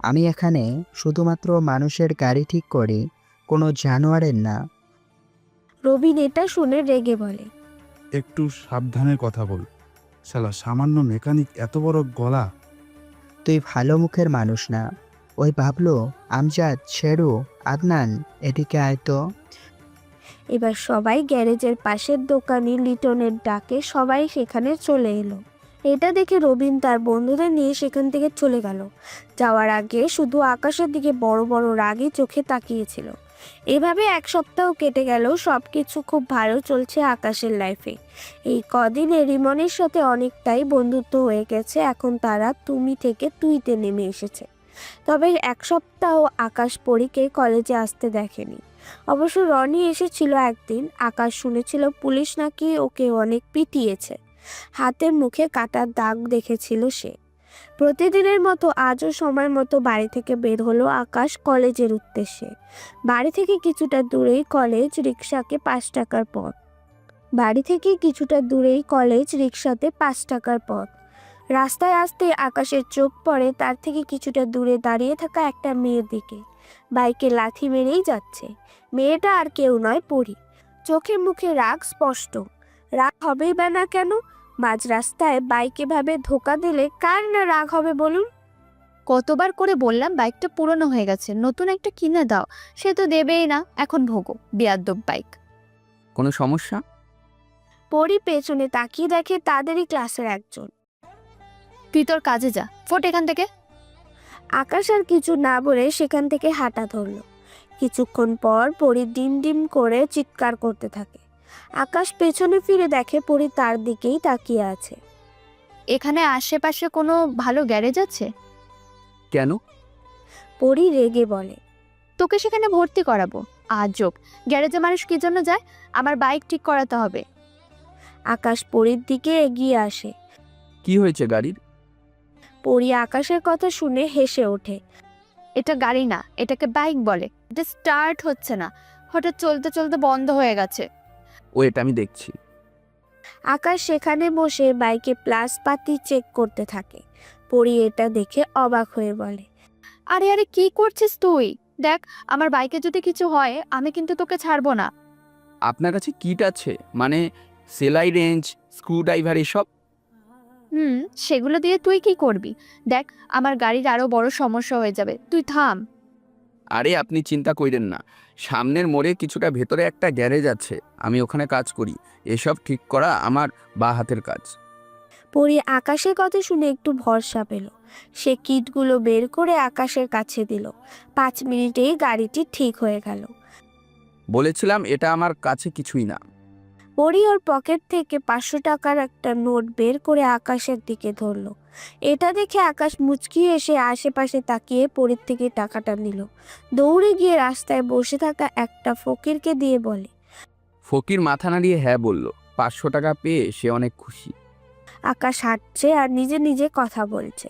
S4: আমি এখানে শুধুমাত্র মানুষের গাড়ি ঠিক করি, কোনো জানোয়ারের না।
S3: রবিন এটা শুনে রেগে বলে,
S5: একটু সাবধানে কথা বল। শালা সামান্য মেকানিক, এত বড় গলা।
S4: তুই ভালো মুখের মানুষ না। ওই ভাবলো আমজাদ, শেরু, আদনান, এদিকে আয় তো।
S3: এবার সবাই গ্যারেজের পাশের দোকানে লিটনের ডাকে সবাই সেখানে চলে এলো। এটা দেখে রবিন তার বন্ধুদের নিয়ে সেখান থেকে চলে গেল। যাওয়ার আগে শুধু আকাশের দিকে বড় বড় রাগী চোখে তাকিয়েছিল। এভাবে এক সপ্তাহ কেটে গেল। সব কিছু খুব ভালো চলছে আকাশের লাইফে। এই কদিনে রিমনের সাথে অনেকটাই বন্ধুত্ব হয়ে গেছে। এখন তারা তুমি থেকে তুইতে নেমে এসেছে। তবে এক সপ্তাহ আকাশ পরীকে কলেজে আসতে দেখেনি। অবশ্য রনি এসেছিল একদিন। আকাশ শুনেছিল পুলিশ নাকি ওকে অনেক পিটিয়েছে। হাতে মুখে কাটার দাগ দেখেছিল সে। প্রতিদিনের মতো আজও সময় মতো বাড়ি থেকে বের হলো আকাশ কলেজের উদ্দেশ্যে। বাড়ি থেকে কিছুটা দূরেই কলেজ, রিক্সাতে 5 টাকার পথ। রাস্তায় আসতে আকাশের চোখ পড়ে তার থেকে কিছুটা দূরে দাঁড়িয়ে থাকা একটা মেয়ের দিকে। বাইকে লাথি মেরেই যাচ্ছে। মেয়েটা আর কেউ নয়, পরি। চোখে মুখে রাগ স্পষ্ট। রাগ হবেই বা না কেন? মাঝ রাস্তায় বাইকে ভাবে ধোকা দিলে কার না রাগ হবে বলুন?
S2: কতবার করে বললাম বাইকটা পুরনো হয়ে গেছে, নতুন একটা কিনে দাও। সে তো দেবেই না। এখন ভোগো বেয়াদ্দব বাইক।
S1: কোনো সমস্যা?
S3: পরি পেছনে তাকিয়ে দেখে তাদেরই ক্লাসের একজন।
S2: তুই তোর কাজে যা, ফোট এখান থেকে।
S3: আকাশ আর কিছু না বলে সেখান থেকে হাঁটা ধরল। কিছুক্ষণ পর পরি ডিম ডিম করে চিৎকার করতে থাকে। আকাশ পেছনে ফিরে দেখে পরি তার দিকেই তাকিয়ে আছে।
S2: এখানে আশেপাশে কোনো ভালো গ্যারেজ আছে?
S1: কেন?
S3: পরি রেগে বলে,
S2: তোকে সেখানে ভর্তি করাবো। আজব, গ্যারেজে মানুষ কি জন্য যায়? আমার বাইক ঠিক করাতে হবে।
S3: আকাশ পরির দিকে এগিয়ে আসে।
S1: কি হয়েছে গাড়ির?
S3: পরি আকাশের কথা শুনে হেসে ওঠে।
S2: এটা গাড়ি না, এটাকে বাইক বলে। এটা স্টার্ট হচ্ছে না, হঠাৎ চলতে চলতে বন্ধ হয়ে গেছে।
S1: ওয়েট, আমি দেখছি।
S3: আকাশ সেখানে বসে বাইকে প্লাস পাতি চেক করতে থাকে। পরি এটা দেখে অবাক হয়ে বলে,
S2: আরে আরে কি করছিস তুই? দেখ, আমার বাইকে যদি কিছু হয় আমি কিন্তু তোকে ছাড়বো না।
S1: আপনার কাছে কিট আছে? মানে সেলাই রেঞ্জ, স্ক্রুড্রাইভার এসব?
S2: সেগুলো দিয়ে তুই কি করবি? দেখ, আমার গাড়ির আরো বড় সমস্যা হয়ে যাবে। তুই থাম।
S1: আরে আপনি চিন্তা কইরেন না, সামনের মোড়ে কিছুটা ভেতরে একটা গ্যারেজ আছে, আমি ওখানে কাজ করি। এসব ঠিক করা আমার বা হাতের কাজ।
S3: পরি আকাশের কথা শুনে একটু ভরসা পেল। সে কিটগুলো বের করে আকাশের কাছে দিল। 5 মিনিটেই গাড়িটি ঠিক হয়ে গেল।
S1: বলেছিলাম এটা আমার কাছে কিছুই না।
S3: পরি ওর পকেট থেকে 500 টাকার একটা নোট বের করে আকাশের দিকে ধরলো। এটা দেখে আকাশ মুচকি এসে আশেপাশে তাকিয়ে পরির থেকে টাকাটা নিল। দৌড়ে গিয়ে রাস্তায় বসে থাকা একটা ফকিরকে দিয়ে বলে।
S1: ফকির মাথা নাড়িয়ে হ্যাঁ বলল। 500 টাকা পেয়ে সে অনেক খুশি।
S3: আকাশ হাঁটছে আর নিজে নিজে কথা বলছে।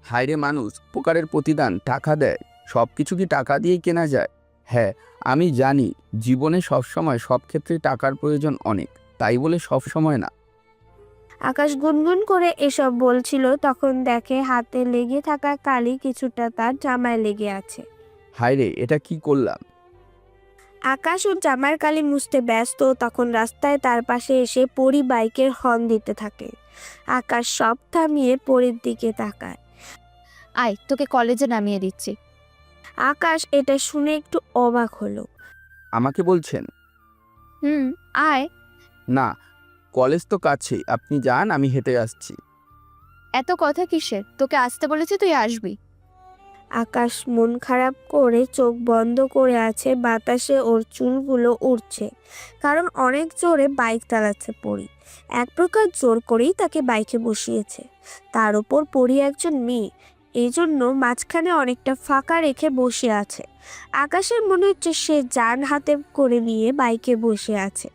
S1: হায়রে মানুষ, উপকারের প্রতিদান টাকা দেয়। সব কিছু কি টাকা দিয়েই কেনা যায়? হ্যাঁ, আমি জানি জীবনে সবসময় সব ক্ষেত্রে টাকার প্রয়োজন অনেক, তাই বলে সব সময় না।
S3: আকাশ গুনগুন করে এসব বলছিল, তখন দেখে হাতে লেগে থাকা কালি কিছুটা তার জামায় লেগে আছে।
S1: হায়রে, এটা কি করলাম?
S3: আকাশ ওর জামার কালি মুছতে ব্যস্ত, তখন রাস্তায় তার পাশে এসে পরি বাইকের হর্ন দিতে থাকে। আকাশ সব থামিয়ে পরির দিকে তাকায়।
S2: আয়, তোকে কলেজে নামিয়ে দিচ্ছি।
S3: আকাশ এটা শুনে একটু অবাক হলো।
S1: আমাকে বলছেন?
S2: আয়।
S1: না, কলেজ তো কাছেই, আপনি যান, আমি হেঁটে আসছি।
S2: এত কথা কিসের? তোকে আসতে বলেছি, তুই আসবি।
S3: আকাশ মন খারাপ করে চোখ বন্ধ করে আছে। বাতাসে ওর চুলগুলো উড়ছে, কারণ অনেক জোরে বাইক চালাচ্ছে পরি। এক প্রকার জোর করেই তাকে বাইকে বসিয়েছে। তার উপর পরি একজন মেয়ে, এই জন্য মাঝখানে অনেকটা ফাঁকা রেখে বসে আছে। আকাশের মনে হচ্ছে সে যান হাতে করে নিয়ে বাইকে বসে আছে।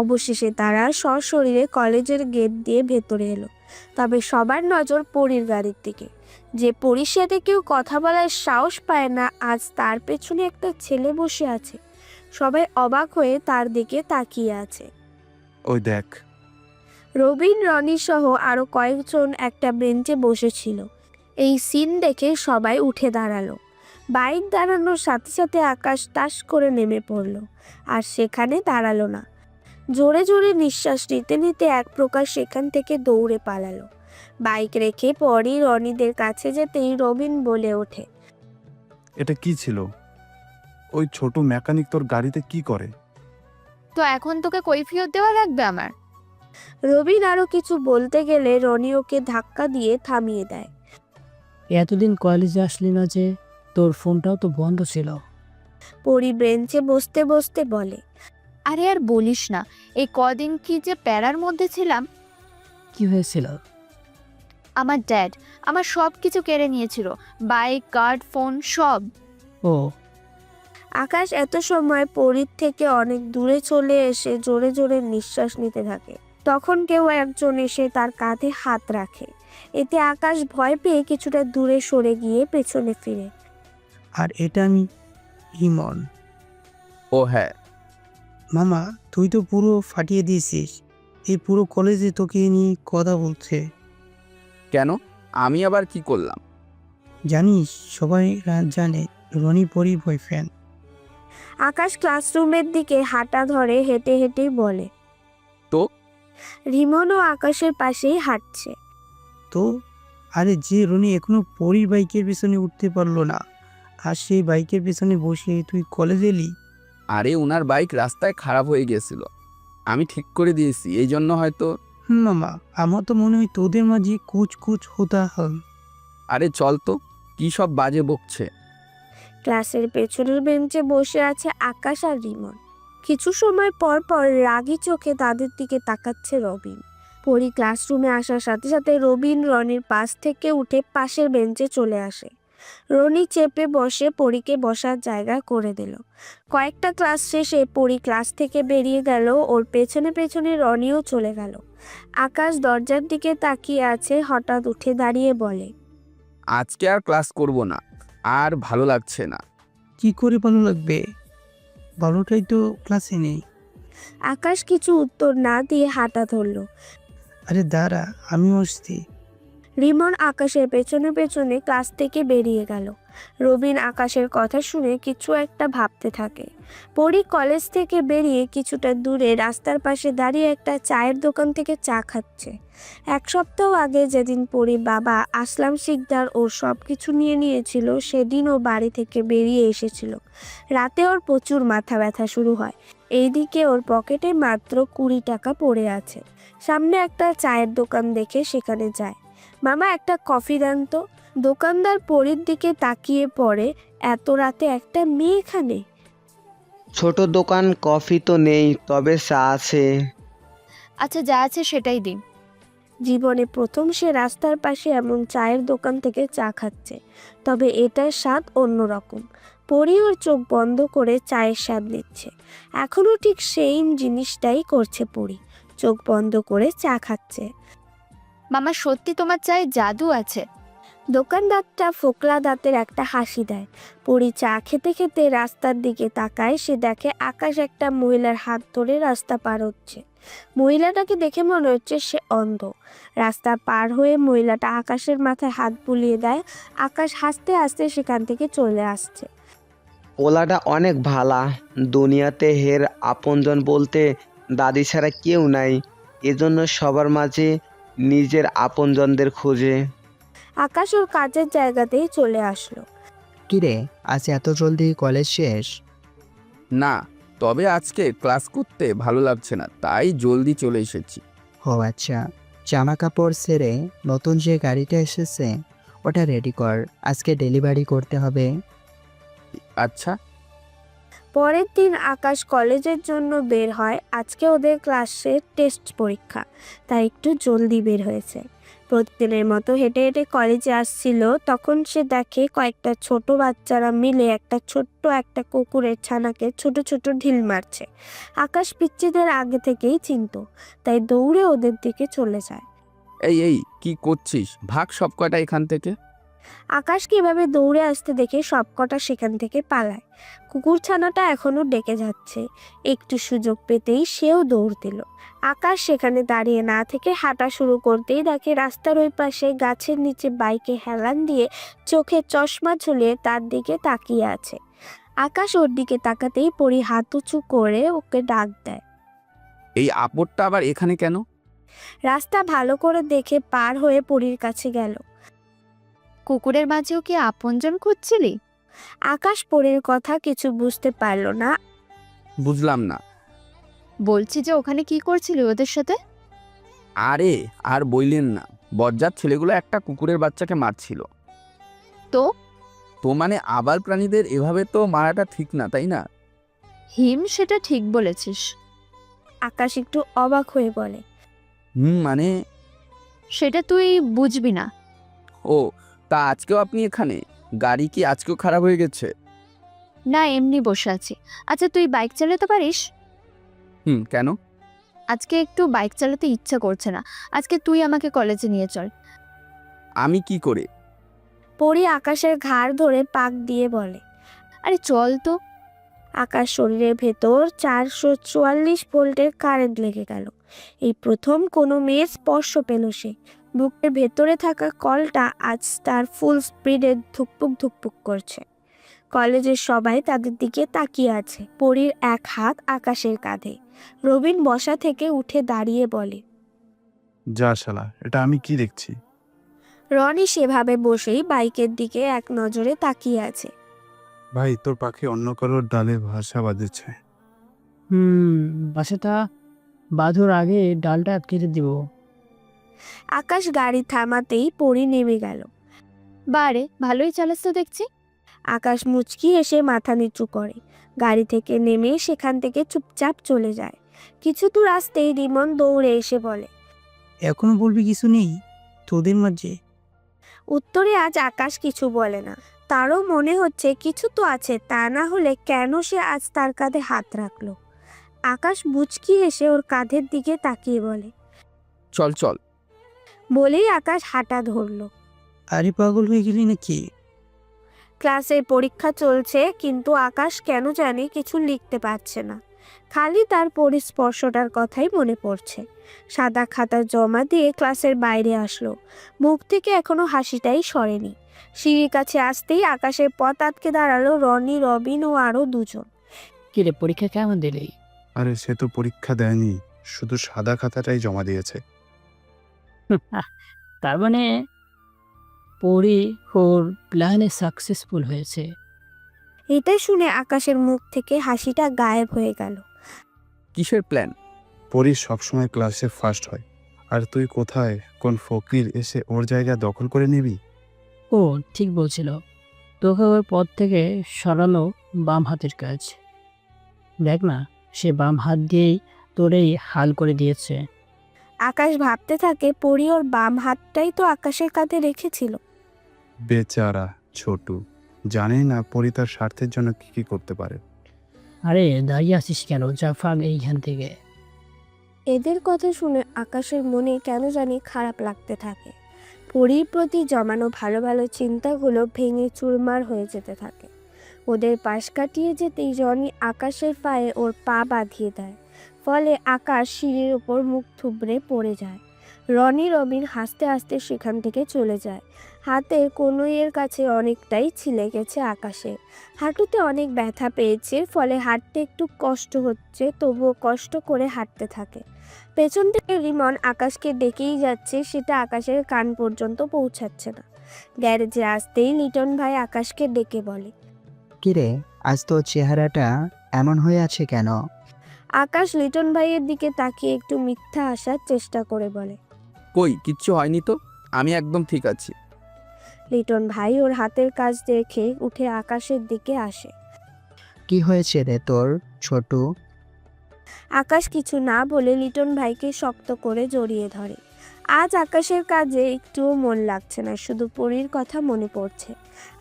S3: অবশেষে তারা সশরীরে কলেজের গেট দিয়ে ভেতরে এলো। তবে সবার নজর পরির গাড়ির দিকে। যে পরির সাথে কেউ কথা বলার সাহস পায় না, আজ তার পেছনে একটা ছেলে বসে আছে। সবাই অবাক হয়ে তার দিকে তাকিয়ে আছে।
S5: ওই দেখ।
S3: রবিন, রনি সহ আরো কয়েকজন একটা বেঞ্চে বসেছিল। এই সিন দেখে সবাই উঠে দাঁড়ালো। বাইক দাঁড়ানোর সাথে সাথে আকাশ তাস করে নেমে পড়ল, আর সেখানে দাঁড়ালো না। জোরে জোরে নিঃশ্বাস নিতে নিতে এক প্রকার সেখান থেকে দৌড়ে পালালো। বাইক রেখে পরই রনিদের কাছে যেতেই রবিন বলে ওঠে।
S5: এটা কি ছিল? ওই ছোট মেকানিক তোর গাড়িতে কি করে?
S2: তো এখন তোকে কৈফিয়ত দেওয়া লাগবে আমার?
S3: রবিন আরো কিছু বলতে গেলে রনি ওকে ধাক্কা দিয়ে থামিয়ে দেয়।
S6: এতদিন কলেজে আসলি না যে? তোর ফোনটাও তো বন্ধ ছিল।
S3: পরি বেঞ্চে বসতে বসতে বলে।
S2: আরে আর বলিস না, এই কদিন কি যে প্যারার মধ্যে ছিলাম।
S6: কি হয়েছিল?
S2: আমার ড্যাড আমার সব কিছু কেড়ে নিয়েছিল, বাইক, কার্ড, ফোন সব।
S6: ও,
S3: আকাশ এত সময় পরির থেকে অনেক দূরে চলে এসে জোরে জোরে নিঃশ্বাস নিতে থাকে। তখন কেউ একজন এসে তার কাঁধে হাত রাখে। এতে আকাশ ভয় পেয়ে কিছুটা দূরে সরে গিয়ে পেছনে ফিরে।
S7: আর এটা আমি ইমন।
S1: ও হ্যাঁ।
S7: মামা, তুই তো পুরো ফাটিয়ে দিয়েছিস। এই পুরো কলেজে তোকে নিয়ে কথা বলছে।
S1: কেন? আমি আবার কি করলাম?
S7: জানিস, সবাই জানে রনি পরি বয়ফ্রেন্ড।
S3: আকাশ ক্লাসরুমের দিকে হাঁটা ধরে হেঁটে হেঁটেই বলে।
S1: তো?
S3: রিমনও আকাশের পাশেই হাঁটছে।
S7: তো আরে, যে রনি এখনো পরির বাইকের পেছনে উঠতে পারলো না, আর সেই বাইকের পেছনে বসে তুই কলেজে এলি।
S1: আরে, ওনার বাইক রাস্তায় খারাপ হয়ে গেছিল, আমি ঠিক করে দিয়েছি, এই জন্য হয়তো।
S7: মামা, আমার তো মনে হয় তোদের মাঝে কুচ কুচ হতা হল।
S1: আরে চল তো, কি সব বাজে বকছে।
S3: ক্লাসের পেছনের বেঞ্চে বসে আছে আকাশ আর রিমন। কিছু সময় পর পর রাগী চোখে তাদের দিকে তাকাচ্ছে রবিন। পরি ক্লাসরুমে আসার সাথে সাথে রবিন রনির পাশ থেকে উঠে পাশের বেঞ্চে চলে আসে। রনি চেপে বসে পরীকে বসার জায়গা করে দিল। কয়েকটা ক্লাস শেষে পরি ক্লাস থেকে বেরিয়ে গেল, ওর পেছনে পেছনে রনিও চলে গেল। আকাশ দরজার দিকে তাকিয়ে আছে, হঠাৎ উঠে দাঁড়িয়ে বলে।
S1: আজকে আর ক্লাস করব না, আর ভালো লাগছে না।
S7: কি করে ভালো লাগবে? ভালোটাই তো ক্লাসে নেই।
S3: আকাশ কিছু উত্তর না দিয়ে হাঁটা ধরল।
S7: আরে দাঁড়া, আমি আসছি।
S3: রিমন আকাশের পেছনে পেছনে ক্লাস থেকে বেরিয়ে গেল। রবিন আকাশের কথা শুনে কিছু একটা ভাবতে থাকে। পরি কলেজ থেকে বেরিয়ে কিছুটা দূরে রাস্তার পাশে দাঁড়িয়ে একটা চায়ের দোকান থেকে চা খাচ্ছে। এক সপ্তাহ আগে যেদিন পরি বাবা আসলাম শিকদার ওর সব কিছু নিয়ে নিয়েছিল, সেদিন ও বাড়ি থেকে বেরিয়ে এসেছিল। রাতে ওর প্রচুর মাথা ব্যথা শুরু হয়। এইদিকে ওর পকেটে মাত্র 20 টাকা পড়ে আছে। সামনে একটা চায়ের দোকান দেখে সেখানে যায়। মামা, একটা কফি দেন তো। দোকানদার পরির দিকে তাকিয়ে পড়ে, এত রাতে একটা মেয়ে এখানে?
S10: ছোট দোকান, কফি তো নেই, তবে চা আছে।
S2: আচ্ছা যা আছে সেটাই দিন।
S3: জীবনে প্রথম সে রাস্তার পাশে এমন চায়ের দোকান থেকে চা খাচ্ছে, তবে এটার স্বাদ অন্যরকম। পরি ওর চোখ বন্ধ করে চায়ের স্বাদ নিচ্ছে। এখনও ঠিক সেই জিনিসটাই করছে পরি, চোখ বন্ধ করে চা খাচ্ছে।
S2: মামা সত্যি তোমার চায়ে জাদু আছে।
S3: দোকানদারটা ফোকলা দাঁতের একটা হাসি দেয়। পরি চা খেতে খেতে রাস্তার দিকে তাকায়। সে দেখে আকাশ একটা মহিলার হাত ধরে রাস্তা পার হচ্ছে। মহিলাটাকে দেখে মনে হচ্ছে সে অন্ধ। রাস্তা পার হয়ে মহিলাটা আকাশের মাথায় হাত বুলিয়ে দেয়। আকাশ হাসতে হাসতে সেখান থেকে চলে আসছে।
S10: পোলাটা অনেক ভালা, দুনিয়াতে হের আপনজন বলতে দাদি ছাড়া কেউ নাই, এজন্য সবার মাঝে নিজের আপনজনদের খোঁজে।
S3: আকাশ ওর কাজের জায়গাতেই চলে আসলো।
S4: কিরে, আজ এত জলদি কলেজ শেষ?
S1: না, তবে আজকে ক্লাস করতে ভালো লাগছে না, তাই জলদি চলে এসেছি।
S4: ও আচ্ছা, জামা কাপড় ছেড়ে নতুন যে গাড়িটা এসেছে ওটা রেডি কর, আজকে ডেলিভারি করতে হবে।
S1: আচ্ছা।
S3: পরের দিন আকাশ কলেজের জন্য বের হয়। আজকে ওদের ক্লাসের টেস্ট পরীক্ষা, তাই একটু জলদি বের হয়েছে। প্রতিদিনের মতো হেঁটে হেঁটে কলেজে আসছিল, তখন সে দেখে কয়েকটা ছোট বাচ্চারা মিলে একটা কুকুরের ছানাকে ছোট ছোট ঢিল মারছে। আকাশ পিচ্চিদের আগে থেকেই চিনতো, তাই দৌড়ে ওদের দিকে চলে যায়।
S1: এই এই কি করছিস? ভাগ সব কয়টা এখান থেকে।
S3: আকাশ কিভাবে দৌড়ে আসতে দেখে সবকটা সেখান থেকে পালায়। কুকুরছানাটা এখনো ডেকে যাচ্ছে। একটু সুযোগ পেতেই সেও দৌড় দিল। আকাশ সেখানে দাঁড়িয়ে না থেকে হাঁটা শুরু করতেই দেখে রাস্তার ওই পাশে গাছের নিচে বাইকে হেলান দিয়ে চোখে চশমা ঝুলিয়ে তার দিকে তাকিয়ে আছে। আকাশ ওর দিকে তাকাতেই পরি হাত উঁচু করে ওকে ডাক দেয়।
S1: এই আপদটা আবার এখানে কেন?
S3: রাস্তা ভালো করে দেখে পার হয়ে পরির কাছে গেল।
S2: কুকুরের মাঝেও কি আপনজন খুঁজছিলি?
S3: আকাশ পরির কথা কিছু বুঝতে পারল না।
S1: বুঝলাম না।
S2: বলছি যে ওখানে কি করছিলি ওদের সাথে?
S1: আরে আর বইলেন না, বজ্জাত ছেলেগুলো একটা কুকুরের বাচ্চাকে মারছিল।
S2: তো
S1: তো মানে আবার প্রাণীদের এভাবে তো মারাটা ঠিক না, তাই না?
S2: হিম, সেটা ঠিক বলেছিস।
S3: আকাশ একটু অবাক হয়ে বলে,
S1: মানে
S2: সেটা তুই বুঝবি না।
S1: ও, তা আজকেও আপনি এখানে? গাড়ি কি আজকেও খারাপ হয়ে গেছে?
S2: না, এমনি বসে আছি। আচ্ছা তুই বাইক চালাতে পারিস?
S1: কেন?
S2: আজকে একটু বাইক চালাতে ইচ্ছা করছে না। আজকে তুই আমাকে কলেজে নিয়ে চল।
S1: আমি কি করে?
S3: পরি আকাশের ঘাড় ধরে পাক দিয়ে বলে।
S2: আরে চল তো।
S3: আকাশ শরীরের ভেতর 444 ভোল্টের কারেন্ট লেগে গেল। এই প্রথম কোনো মেয়ের স্পর্শ পেল সে। বুকের ভেতরে থাকা কলটা আজ তার ফুল স্পিডে ধুকপুক ধুকপুক করছে। কলেজের সবাই তাদের দিকে তাকিয়ে আছে। পরির এক হাত আকাশের কাঁধে। রবিন বসা থেকে উঠে দাঁড়িয়ে বলে,
S5: যা শালা, এটা আমি কি দেখছি?
S3: রনি সেভাবে বসেই বাইকের দিকে এক নজরে তাকিয়ে আছে।
S5: ভাই, তোর পাখি অন্য কারোর ডালে ভাষা বাজেছে।
S6: বাসাটা বাঁধুর আগে ডালটা কেটে দিব।
S3: আকাশ গাড়ি থামাতেই পরি নেমে গেল।
S2: বারে ভালোই চালাস তো দেখছি।
S3: আকাশ মুচকি এসে মাথা নিচু করে। গাড়ি থেকে নেমে সেখান থেকে চুপচাপ চলে যায়। কিছু দূর আসতেই রিমন দৌড়ে এসে বলে,
S7: এখনো বলবি কিছু নেই তোদের মাঝে?
S3: উত্তরে আজ আকাশ কিছু বলে না। তারও মনে হচ্ছে কিছু তো আছে, তা না হলে কেন সে আজ তার কাঁধে হাত রাখলো। আকাশ মুচকি এসে ওর কাঁধের দিকে তাকিয়ে বলে,
S1: চল চল।
S3: বলেই আকাশ হাঁটা ধরলো।
S7: আরে পাগল হয়ে গেলি নাকি?
S3: ক্লাসের পরীক্ষা চলছে, কিন্তু আকাশ কেন জানি কিছু লিখতে পারছে না। খালি তার পরিস্পর্শটার কথাই মনে পড়ছে। সাদা খাতা জমা দিয়ে ক্লাসের বাইরে আসলো। মুখ থেকে এখনো হাসিটাই সরেনি। সিঁড়ির কাছে আসতেই আকাশের পথ আটকে দাঁড়ালো রনি, রবিন ও আরো দুজন।
S6: কিরে, পরীক্ষা কেমন দিলি?
S5: আরে সে তো পরীক্ষা দেয়নি, শুধু সাদা খাতাটাই জমা দিয়েছে।
S6: তার মানে পরি ওর প্ল্যানে সাকসেসফুল হয়েছে।
S3: এটা শুনে আকাশের মুখ থেকে হাসিটা গায়েব হয়ে গেল।
S1: কিসের প্ল্যান?
S5: পরি সবসময় ক্লাসে ফার্স্ট হয়, আর তুই কোথায় কোন ফকির এসে ওর জায়গা দখল করে নিবি?
S6: ও ঠিক বলছিল, তোকে ওর পথ থেকে সরানো বাম হাতের কাজ। দেখ না, সে বাম হাত দিয়েই তোর এই হাল করে দিয়েছে।
S3: আকাশ ভাবতে থাকে পরি ওর বাম হাতটাই তো আকাশের কাঁধে রেখেছিল।
S5: বেচারা ছোটু, জানে না পরি তার স্বার্থের জন্য কি কি করতে পারে।
S6: আরে দাঁড়িয়ে আছিস কেন, যা ফাগ এইখান থেকে।
S3: এদের কথা শুনে আকাশের মনে কেন জানি খারাপ লাগতে থাকে। পরীর প্রতি জমানো ভালো ভালো চিন্তাগুলো ভেঙে চুরমার হয়ে যেতে থাকে। ওদের পাশ কাটিয়ে যেতেই রনি আকাশের পায়ে ওর পা বাঁধিয়ে দেয়, ফলে আকাশ সিঁড়ির ওপর মুখ থুবড়ে পড়ে যায়। রনি রবিন হাসতে হাসতে সেখান থেকে চলে যায়। হাতের কনুইয়ের কাছে অনেকটাই ছিলে গেছে আকাশের। হাঁটুতে অনেক ব্যথা পেয়েছে, ফলে হাঁটতে একটু কষ্ট হচ্ছে, তবুও কষ্ট করে হাঁটতে থাকে। পেছন থেকে রিমন আকাশকে ডেকেই যাচ্ছে, সেটা আকাশের কান পর্যন্ত পৌঁছাচ্ছে না। গ্যারেজে আসতেই লিটন ভাই আকাশকে ডেকে বলে,
S4: কিরে, আজ তোর চেহারাটা এমন হয়ে আছে কেন?
S3: আকাশ লিটন ভাইয়ের দিকে তাকিয়ে একটু মিথ্যা আসার চেষ্টা করে বলে,
S1: কই কিচ্ছু হয়নি তো, আমি একদম ঠিক আছি।
S3: লিটন ভাই ওর হাতের কাজ দেখে উঠে আকাশের দিকে আসে।
S4: কি হয়েছে রে তোর ছোটু?
S3: আকাশ কিছু না বলে লিটন ভাইকে শক্ত করে জড়িয়ে ধরে। আজ আকাশের কাজে একটুও মন লাগছে না, শুধু পরীর কথা মনে পড়ছে।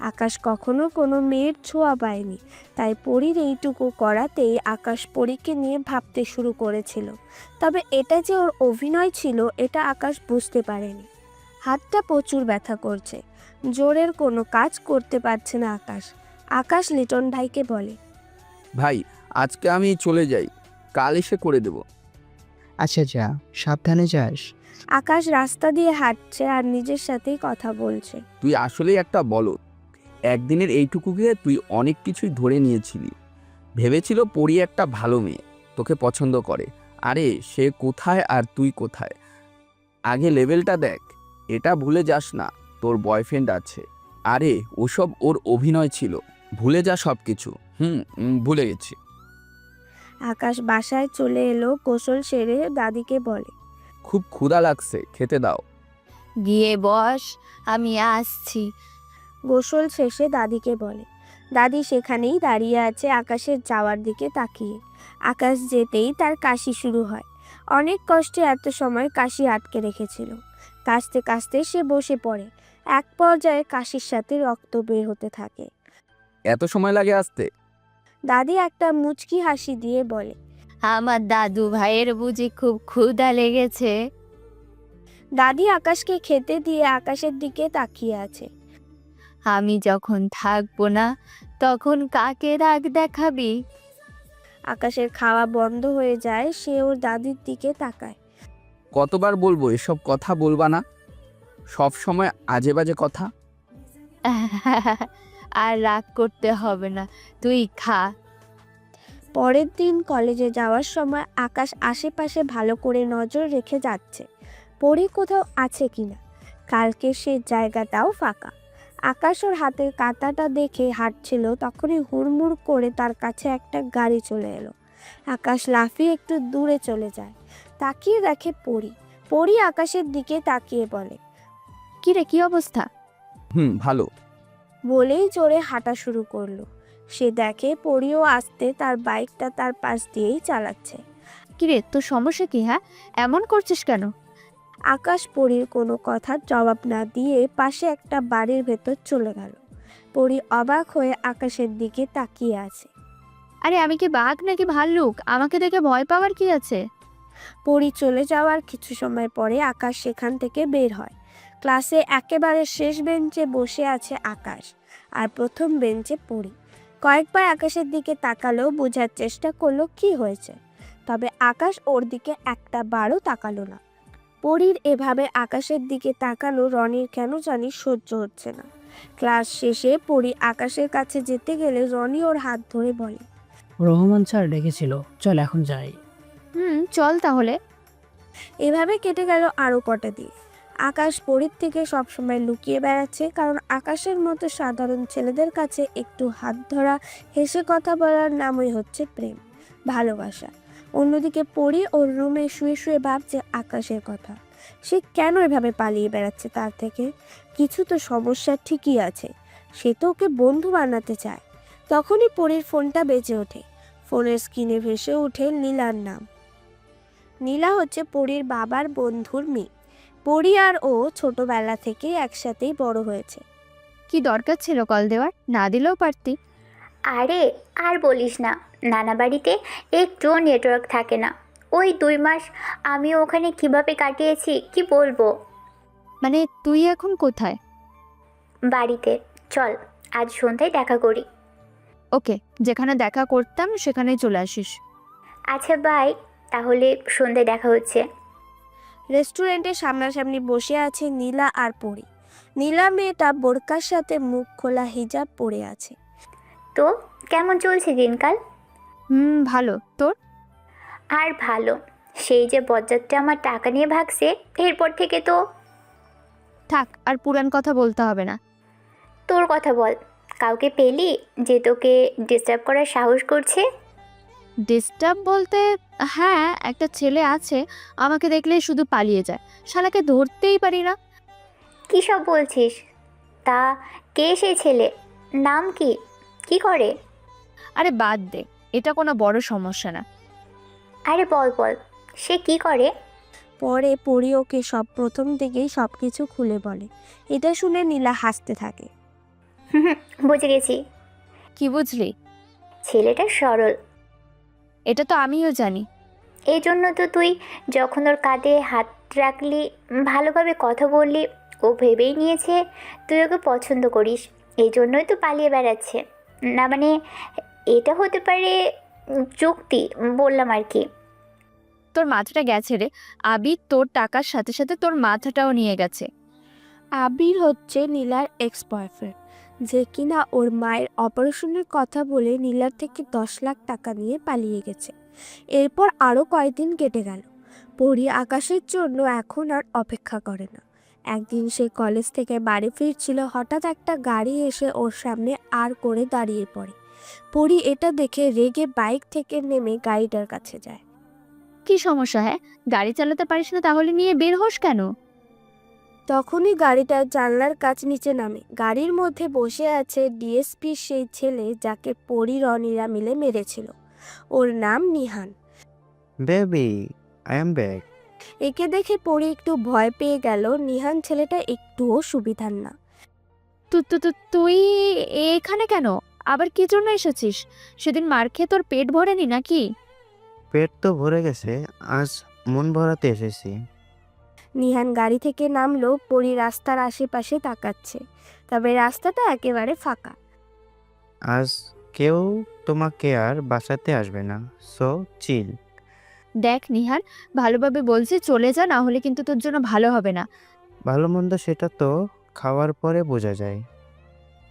S3: আকাশ কখনো কোনো মেয়ের ছোঁয়া পায়নি, তাই পরীর এইটুকু করাতেই আকাশ পরীকে নিয়ে ভাবতে শুরু করেছিল। তবে এটা যে ওর অভিনয় ছিল এটা আকাশ বুঝতে পারেনি। হাতটা প্রচুর ব্যথা করছে, জোরের কোনো কাজ করতে পারছে না আকাশ। আকাশ লিটন ভাইকে বলে,
S1: ভাই আজকে আমি চলে যাই, কাল এসে করে দেব।
S4: আচ্ছা যা, সাবধানে যাস।
S3: আকাশ রাস্তা দিয়ে হাঁটছে আর নিজের সাথেই কথা বলছে।
S1: তুই আসলেই একটা বলদ। একদিনের এইটুকুকে তুই অনেক কিছুই ধরে নিয়েছিলি। ভেবেছিল পরি একটা ভালো মেয়ে, তোকে পছন্দ করে। আরে সে কোথায় আর তুই কোথায়? আগে লেভেলটা দেখ। এটা ভুলে যাস না তোর বয়ফ্রেন্ড আছে। আরে ওসব ওর অভিনয় ছিল, ভুলে যা সব কিছু। ভুলে গেছি।
S3: আকাশ বাসায় চলে এলো, গোসল সেরে দাদিকে বলে,
S1: খুব ক্ষুধা লাগছে, খেতে দাও।
S2: গিয়ে বস, আমি আসছি।
S3: গোসল শেষে দাদিকে বলে। দাদি সেখানেই দাঁড়িয়ে আছে আকাশের যাওয়ার দিকে তাকিয়ে। আকাশ যেতেই তার কাশি শুরু হয়। অনেক কষ্টে এত সময় কাশি আটকে রেখেছিল। কাশতে কাশতে সে বসে পড়ে। এক পর্যায়ে কাশির সাথে রক্ত বের হতে থাকে।
S1: এত সময় লাগে আসতে?
S3: দাদি একটা মুচকি হাসি দিয়ে বলে,
S2: আমার দাদু ভাইয়ের বুঝি খুব ক্ষুধা লেগেছে।
S3: দাদি আকাশকে খেতে দিয়ে আকাশের দিকে তাকিয়ে আছে।
S2: আমি যখন থাকবো না তখন কাকে রাগ দেখাবি?
S3: আকাশের খাওয়া বন্ধ হয়ে যায়, সে ওর দাদির দিকে তাকায়।
S1: কতবার বলবো এসব কথা বলবা না? সব সময় আজে বাজে কথা।
S2: আর রাগ করতে হবে না, তুই খা।
S3: পরের দিন কলেজে যাওয়ার সময় আকাশ আশেপাশে ভালো করে নজর রেখে যাচ্ছে, পরি কোথাও আছে কিনা। কালকে সে জায়গাটাও ফাঁকা। আকাশ ওর হাতের কাঁটাটা দেখে হাঁটছিল, তখনই হুড়মুড় করে তার কাছে একটা গাড়ি চলে এলো। আকাশ লাফিয়ে একটু দূরে চলে যায়, তাকিয়ে দেখে পরি। পরি আকাশের দিকে তাকিয়ে বলে,
S2: কিরে, কি অবস্থা?
S1: ভালো।
S3: বলেই জোরে হাঁটা শুরু করলো। সে দেখে পরিও আসতে তার বাইকটা তার পাশ দিয়েই চালাচ্ছে।
S2: কিরে, তোর সমস্যা কি? হ্যাঁ, এমন করছিস কেন?
S3: আকাশ পরীর কোনো কথার জবাব না দিয়ে পাশে একটা বাড়ির ভেতর চলে গেল। পরি অবাক হয়ে আকাশের দিকে তাকিয়ে আছে।
S2: আরে আমি কি বাঘ নাকি ভাল্লুক? আমাকে দেখে ভয় পাওয়ার কি আছে?
S3: পরি চলে যাওয়ার কিছু সময় পরে আকাশ সেখান থেকে বের হয়। ক্লাসে একেবারে শেষ বেঞ্চে বসে আছে আকাশ, আর প্রথম বেঞ্চে পরি। কয়েকবার আকাশের দিকে তাকালো, বোঝার চেষ্টা করলো কি হয়েছে, তবে আকাশ ওর দিকে একটা বারও তাকালো না। পরীর এভাবে আকাশের দিকে তাকানো রনির কেন জানি সহ্য হচ্ছে না। ক্লাস শেষে পরি আকাশের কাছে যেতে গেলে রনি ওর হাত ধরে বলে,
S6: রহমান স্যার ডেকেছিল, চল এখন যাই।
S2: চল তাহলে।
S3: এভাবে কেটে গেল আরও কটা দিন। আকাশ পরীর থেকে সবসময় লুকিয়ে বেড়াচ্ছে, কারণ আকাশের মতো সাধারণ ছেলেদের কাছে একটু হাত ধরা, হেসে কথা বলার নামই হচ্ছে প্রেম, ভালোবাসা। অন্যদিকে পরি ওর রুমে শুয়ে শুয়ে ভাবছে আকাশের কথা। সে কেন এভাবে পালিয়ে বেড়াচ্ছে তার থেকে? কিছু তো সমস্যা ঠিকই আছে, সে তো ওকে বন্ধু বানাতে চায়। তখনই পরির ফোনটা বেজে ওঠে। ফোনের স্ক্রিনে ভেসে ওঠে লীলার নাম। নীলা হচ্ছে পরীর বাবার বন্ধুর মেয়ে। পরী আর ও ছোটবেলা থেকে একসাথেই বড় হয়েছে।
S2: কি দরকার ছিল কল দেওয়ার? না দিলেও পারতি।
S11: আরে আর বলিস না, নানা বাড়িতে একটুও নেটওয়ার্ক থাকে না। ওই 2 মাস আমি ওখানে কিভাবে কাটিয়েছি কি বলবো।
S2: মানে তুই এখন কোথায়?
S11: বাড়িতে চল, আজ সন্ধ্যায় দেখা করি।
S2: ওকে, যেখানে দেখা করতাম সেখানেই চলে আসিস।
S11: আচ্ছা বাই, তাহলে সন্ধ্যায় দেখা হচ্ছে।
S3: রেস্টুরেন্টের সামনাসামনি বসে আছে নীলা আর পরী। নীলা মেয়েটা বোরকার সাথে মুখ খোলা হিজাব পরে আছে।
S11: তো কেমন চলছে দিনকাল?
S2: ভালো। তোর?
S11: আর ভালো, সেই যে বজ্জাতটা আমার টাকা নিয়ে ভাগছে, এরপর থেকে তো।
S2: থাক, আর পুরান কথা বলতে হবে না।
S11: তোর কথা বল, কাউকে পেলি যে তোকে ডিস্টার্ব করার সাহস করছে?
S2: ডিস্টার্ব বলতে, হ্যাঁ, একটা ছেলে আছে, আমাকে দেখলেই শুধু পালিয়ে যায়। শালাকে ধরতেই পারি না।
S11: কী সব বলছিস? তা কে সেই ছেলে? নাম কি? কি করে?
S2: আরে বাদ দে, এটা কোনো বড় সমস্যা না।
S11: আরে বল বল, সে কি করে?
S3: পরে পরী ওকে প্রথম থেকেই সব কিছু খুলে বলে। এটা শুনে নীলা হাসতে থাকে।
S11: বুঝে গেছি,
S2: কি বুঝলি?
S11: ছেলেটা সরল।
S2: এটা তো আমিও জানি।
S11: এই জন্য তো তুই যখন ওর কাঁধে হাত রাখলি, ভালোভাবে কথা বললি, ও ভেবেই নিয়েছে তুই ওকে পছন্দ করিস। এই জন্যই তো পালিয়ে বেড়াচ্ছে। না মানে, এটা হতে পারে যুক্তি, বললাম আর কি।
S2: তোর মাথাটা গেছে রে। আবির তোর টাকার সাথে সাথে তোর মাথাটাও নিয়ে গেছে।
S3: আবির হচ্ছে নীলার এক্স বয়ফ্রেন্ড, যে কিনা ওর মায়ের অপারেশনের কথা বলে নীলার থেকে 10 লাখ টাকা নিয়ে পালিয়ে গেছে। এরপর আরও কয়েকদিন কেটে গেল। পরী আকাশের জন্য এখন আর অপেক্ষা করে না। একদিন সে কলেজ থেকে বাড়ি ফিরছিল, হঠাৎ একটা গাড়ি এসে ওর সামনে আর করে দাঁড়িয়ে পড়ে। পরী এটা দেখে রেগে বাইক থেকে নেমে গাড়িটার কাছে যায়।
S2: কি সমস্যা? হ্যাঁ, গাড়ি চালাতে পারিস না, তাহলে নিয়ে বের হোস কেন?
S3: তখনই গাড়িটার জানলার কাছ নিচে নামে। গাড়ির মধ্যে বসে আছে ডিএসপির সেই ছেলে যাকে পরী রনিরা মিলে মেরেছিল। ওর নাম Nihan.
S4: Baby, I am back.
S3: একে দেখে পরী একটু ভয় পেয়ে গেল। নিহান ছেলেটা একটুও সুবিধার না।
S2: তুই এখানে কেন? আবার কি জন্য এসেছিস? সেদিন মার খেয়ে তোর পেট ভরেনি নাকি?
S4: পেট তো ভরে গেছে, আজ মন ভরাতে এসেছি।
S3: নিহান গাড়ি থেকে নামলো। পরী রাস্তার আশেপাশে তাকাচ্ছে, তবে রাস্তাটা একেবারে ফাঁকা।
S4: আজ কেউ তোমাকে আর বাঁচাতে আসবে না, সো চিল।
S2: দেখ নিহার, ভালোভাবে বলছি, চলে যা, না হলে কিন্তু তোর জন্য ভালো হবে না।
S4: ভালো মন্দ সেটা তো খাওয়ার পরে বোঝা যায়।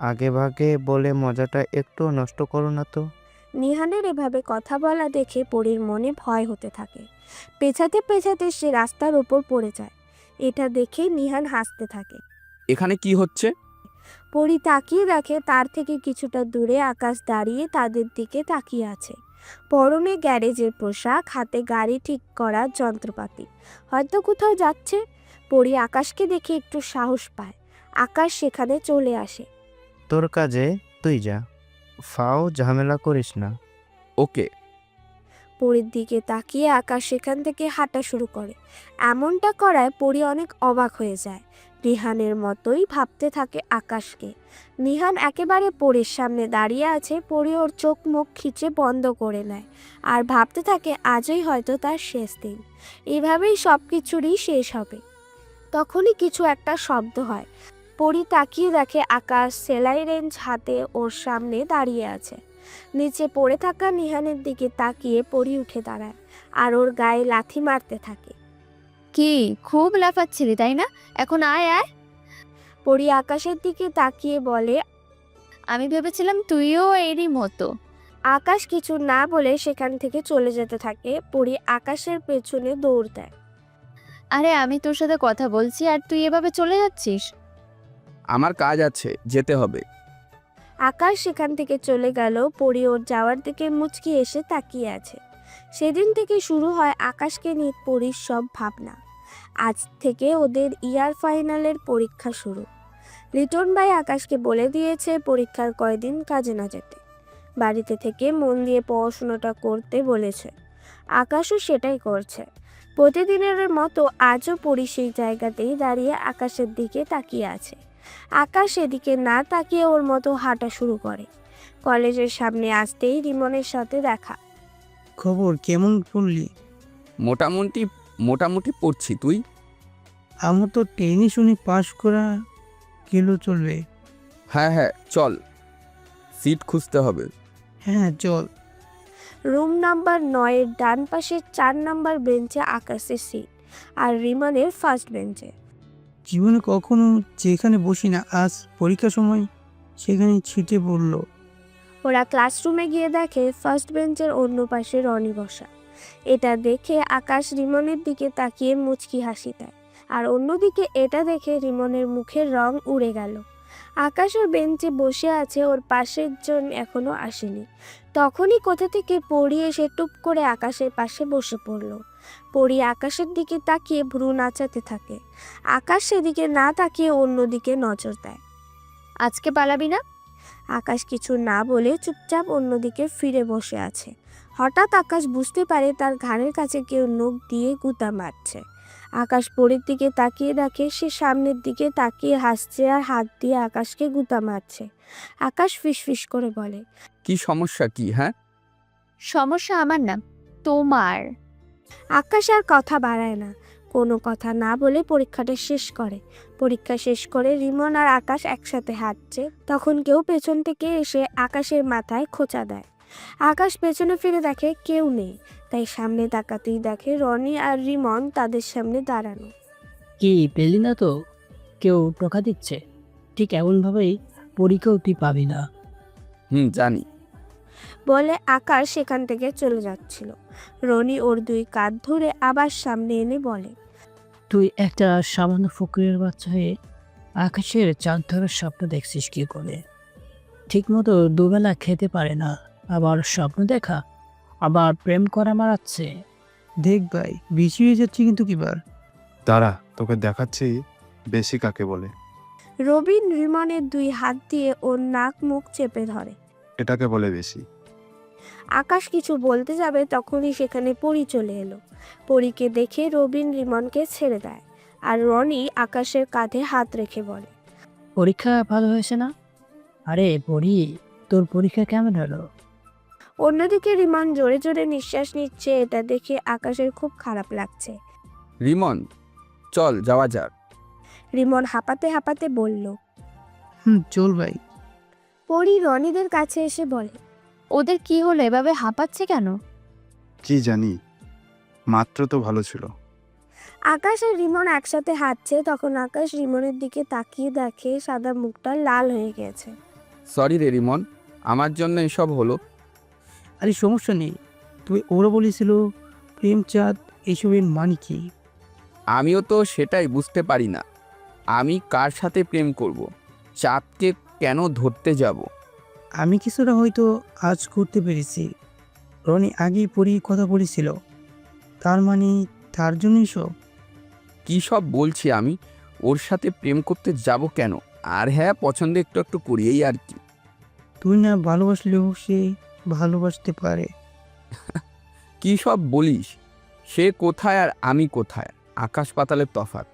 S4: আগে ভাগে বলে মজাটা একটু নষ্ট করো না তো।
S3: নিহানের এভাবে কথা বলা দেখে পরীর মনে ভয় হতে থাকে। পেছাতে পেছাতে সে রাস্তার ওপর পড়ে যায়। এটা দেখে নিহান হাসতে থাকে।
S1: এখানে কি হচ্ছে?
S3: পরী তাকিয়ে দেখে তার থেকে কিছুটা দূরে আকাশ দাঁড়িয়ে তাদের দিকে তাকিয়ে আছে। পরনে গ্যারেজের পোশাক, হাতে গাড়ি ঠিক করার যন্ত্রপাতি, হয়তো কোথাও যাচ্ছে। পরী আকাশকে দেখে একটু সাহস পায়। আকাশ সেখানে চলে আসে।
S4: তোর কাজে তুই যা, ফাও ঝামেলা করিস না।
S1: ওকে।
S3: পরীর দিকে তাকিয়ে আকাশ সেখান থেকে হাঁটা শুরু করে। এমনটা করায় পরী অনেক অবাক হয়ে যায়। নিহানের মতোই ভাবতে থাকে আকাশকে। নিহান একেবারে পরীর সামনে দাঁড়িয়ে আছে। পরী ওর চোখ মুখ খিচে বন্ধ করে নেয় আর ভাবতে থাকে আজই হয়তো তার শেষ দিন। এভাবেই সব কিছুরই শেষ হবে। তখনই কিছু একটা শব্দ হয়। পরী তাকিয়ে দেখে আকাশ সেলাই রেঞ্জ হাতে ওর সামনে দাঁড়িয়ে আছে। নিচে পড়ে থাকা নিহানের দিকে তাকিয়ে পরী উঠে দাঁড়ায় আর ওর গায়ে লাথি মারতে থাকে।
S2: কি খুব লাফাচ্ছিলি তাই না? এখন আয় আয়।
S3: পরী আকাশের দিকে তাকিয়ে বলে,
S2: আমি ভেবেছিলাম তুইও এরই মতো।
S3: আকাশ কিছু না বলে সেখান থেকে চলে যেতে থাকে। পরী আকাশের পেছনে দৌড় দেয়।
S2: আরে আমি তোর সাথে কথা বলছি আর তুই এভাবে চলে যাচ্ছিস?
S1: আমার কাজ আছে, যেতে হবে।
S3: আকাশ সেখান থেকে চলে গেল। পরী ওর যাওয়ার দিকে মুচকি এসে তাকিয়ে আছে। সেদিন থেকে শুরু হয় আকাশকে নিয়ে পরীর সব ভাবনা। আজ থেকে ওদের ইয়ার ফাইনালের পরীক্ষা শুরু। লিটন ভাই আকাশকে বলে দিয়েছে পরীক্ষার কয়দিন কাজে না যেতে, বাড়িতে থেকে মন দিয়ে পড়াশোনাটা করতে বলেছে। আকাশও সেটাই করছে। প্রতিদিনের মতো আজও পরি সেই জায়গাতেই দাঁড়িয়ে আকাশের দিকে তাকিয়ে আছে। আকাশ এদিকে না তাকিয়ে ওর মতো হাঁটা শুরু করে। কলেজের সামনে আসতেই রিমনের সাথে দেখা।
S7: খবর কেমন পড়লি?
S1: মোটামুটি মোটামুটি পড়ছি। তুই?
S7: আমার তো টেনে শুনে পাশ করা গেলেও চলবে।
S1: হ্যাঁ হ্যাঁ, চল, সিট খুঁজতে হবে।
S7: হ্যাঁ চল।
S3: রুম নাম্বার 9-এর ডান পাশের 4 নাম্বার বেঞ্চে আকাশের সিট আর রিমনের ফার্স্ট বেঞ্চে।
S7: জীবনে কখনো যেখানে বসি না, আজ পরীক্ষার সময় সেখানে ছিটে পড়লো।
S3: ওরা ক্লাসরুমে গিয়ে দেখে ফার্স্ট বেঞ্চের অন্য পাশে রনি বসা। এটা দেখে আকাশ রিমনের দিকে তাকিয়ে মুচকি হাসি দেয়, আর অন্যদিকে এটা দেখে রিমনের মুখের রং উড়ে গেল। আকাশ ওর বেঞ্চে বসে আছে, ওর পাশের জন এখনো আসেনি। তখনই কোথা থেকে পরি এসে টুপ করে আকাশের পাশে বসে পড়ল। পরি আকাশের দিকে তাকিয়ে ভ্রু নাচাতে থাকে। আকাশ সেদিকে না তাকিয়ে অন্যদিকে নজর দেয়।
S2: আজকে পালাবি না?
S3: আকাশ কিছু না বলে চুপচাপ অন্যদিকে ফিরে বসে আছে। হঠাৎ আকাশ বুঝতে পারে তার ঘাড়ের কাছে কেউ নখ দিয়ে গুঁতা মারছে। আকাশ পরের দিকে তাকিয়ে দেখে সে সামনের দিকে তাকিয়ে হাসছে আর হাত দিয়ে আকাশকে গুঁতা মারছে। আকাশ ফিসফিস করে বলে,
S1: কি সমস্যা কি? হ্যাঁ,
S2: সমস্যা আমার না, তোমার।
S3: আকাশ আর কথা বাড়ায় না, কোনো কথা না বলে পরীক্ষাটা শেষ করে। পরীক্ষা শেষ করে রিমন আর আকাশ একসাথে হাঁটছে, তখন কেউ পেছন থেকে এসে আকাশের মাথায় খোঁচা দেয়। আকাশ পেছনে ফিরে দেখে কেউ নেই, তাই সামনে তাকাতেই দেখে রনি আর রিমন তাদের সামনে দাঁড়ানো।
S6: কি পেলি না তো? কেউ টোকা দিচ্ছে, ঠিক এমনভাবেই পরীক্ষাও তুই পাবি না।
S1: জানি।
S3: বলে আকাশ সেখান থেকে চলে যাচ্ছিল। রনি ওর 2 কাঁধ ধরে আবার সামনে এনে বলে,
S6: তুই একটা সামান্য ফকিরের বাচ্চা হয়ে আকাশের চাঁদ ধরার স্বপ্ন দেখছিস কি করে? ঠিক মতো দুবেলা খেতে পারে না, আবার স্বপ্ন দেখা, আবার প্রেম করা মারাচ্ছে।
S7: দেখ ভাই, বেশি হয়ে যাচ্ছে কিন্তু কিবার।
S5: দাঁড়া, তোকে দেখাচ্ছি বেশি কাকে বলে।
S3: রবিন রিমনের 2 হাত দিয়ে ওর নাক মুখ চেপে ধরে।
S5: এটাকে বলে বেশি।
S3: আকাশ কিছু বলতে যাবে তখনই সেখানে পরি চলে এলো। পরিকে দেখে রবিন রিমনকে ছেড়ে দেয়, আর রনি আকাশের কাঁধে হাত রেখে বলে,
S6: পরীক্ষা ভালো হয়েছে না? আরে পড়ি, তোর পরীক্ষা কেমন হলো?
S3: অন্যদিকে রিমন জোরে জোরে নিঃশ্বাস নিচ্ছে। এটা দেখে আকাশের খুব খারাপ লাগছে।
S1: রিমন, চল যাওয়া যাক।
S3: রিমন হাঁপাতে হাঁপাতে বলল।
S7: চল ভাই।
S3: পরি রনিদের কাছে এসে বলে,
S2: ওদের কি হলো, এভাবে হাঁপাচ্ছে কেন?
S5: কি জানি, মাত্র তো ভালো ছিল।
S3: আকাশ আর রিমন একসাথে হাঁটছে, তখন আকাশ রিমনের দিকে তাকিয়ে দেখে সাদা মুখটা লাল হয়ে গেছে।
S1: সরি রে রিমন, আমার জন্য এসব হলো।
S7: আরে সমস্যা নেই, তুই ওরা বলেছিল প্রেম চাঁদ, এসবের মানে কি?
S1: আমিও তো সেটাই বুঝতে পারি না। আমি কার সাথে প্রেম করব? চাঁদকে কেন ধরতে যাব?
S7: আমি কিছুটা হয়তো আজ করতে পেরেছি। রনি আগেই পরি কথা বলেছিল, তার মানে তার জন্যই সব।
S1: কী সব বলছি আমি? ওর সাথে প্রেম করতে যাব কেন? আর হ্যাঁ, পছন্দ একটু একটু করিয়েই আর কি।
S7: তুই না ভালোবাসলেও সে ভালোবাসতে পারে।
S1: কী সব বলিস? সে কোথায় আর আমি কোথায়? আকাশ পাতালের তফাৎ।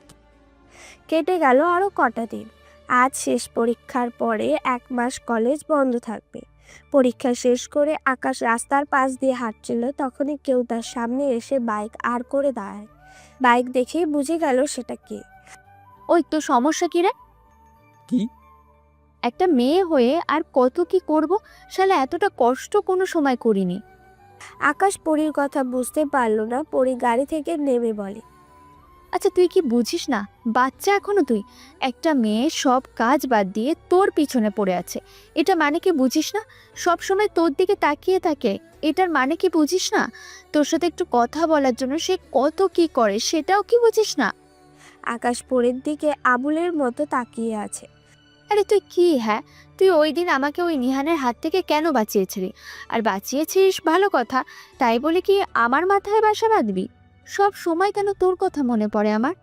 S3: কেটে গেল আরো কটা দিন। আজ শেষ পরীক্ষার পরে 1 মাস কলেজ বন্ধ থাকবে। পরীক্ষা শেষ করে আকাশ রাস্তার পাশ দিয়ে হাঁটছিল, তখনই কেউ তার সামনে এসে বাইক আর করে দাঁড়ায়। বাইক দেখেই বুঝে গেল সেটা কে।
S2: ওই তো সমস্যা কি রে?
S1: কি?
S2: একটা মেয়ে হয়ে আর কত কি করব, শালা এতটা কষ্ট কোনো সময় করিনি।
S3: আকাশ পরীর কথা বুঝতে পারলো না। পরী গাড়ি থেকে নেমে বলে,
S2: আচ্ছা তুই কি বুঝিস না? বাচ্চা এখনো তুই। একটা মেয়ে সব কাজ বাদ দিয়ে তোর পিছনে পড়ে আছে, এটা মানে কি বুঝিস না? সব সময় তোর দিকে তাকিয়ে থাকে, এটার মানে কি বুঝিস না? তোর সাথে একটু কথা বলার জন্য সে কত কি করে, সেটাও কি বুঝিস না?
S3: আকাশ পরীর দিকে আবুলের মতো তাকিয়ে আছে।
S2: আরে তুই কি, হ্যাঁ, তুই ওই দিন আমাকে ওই নিহানের হাত থেকে কেন বাঁচিয়েছিলি? আর বাঁচিয়েছিস ভালো কথা, তাই বলে কি আমার মাথায় বাসা বাঁধবি? সব সময় কেন তোর কথা মনে পড়ে আমার?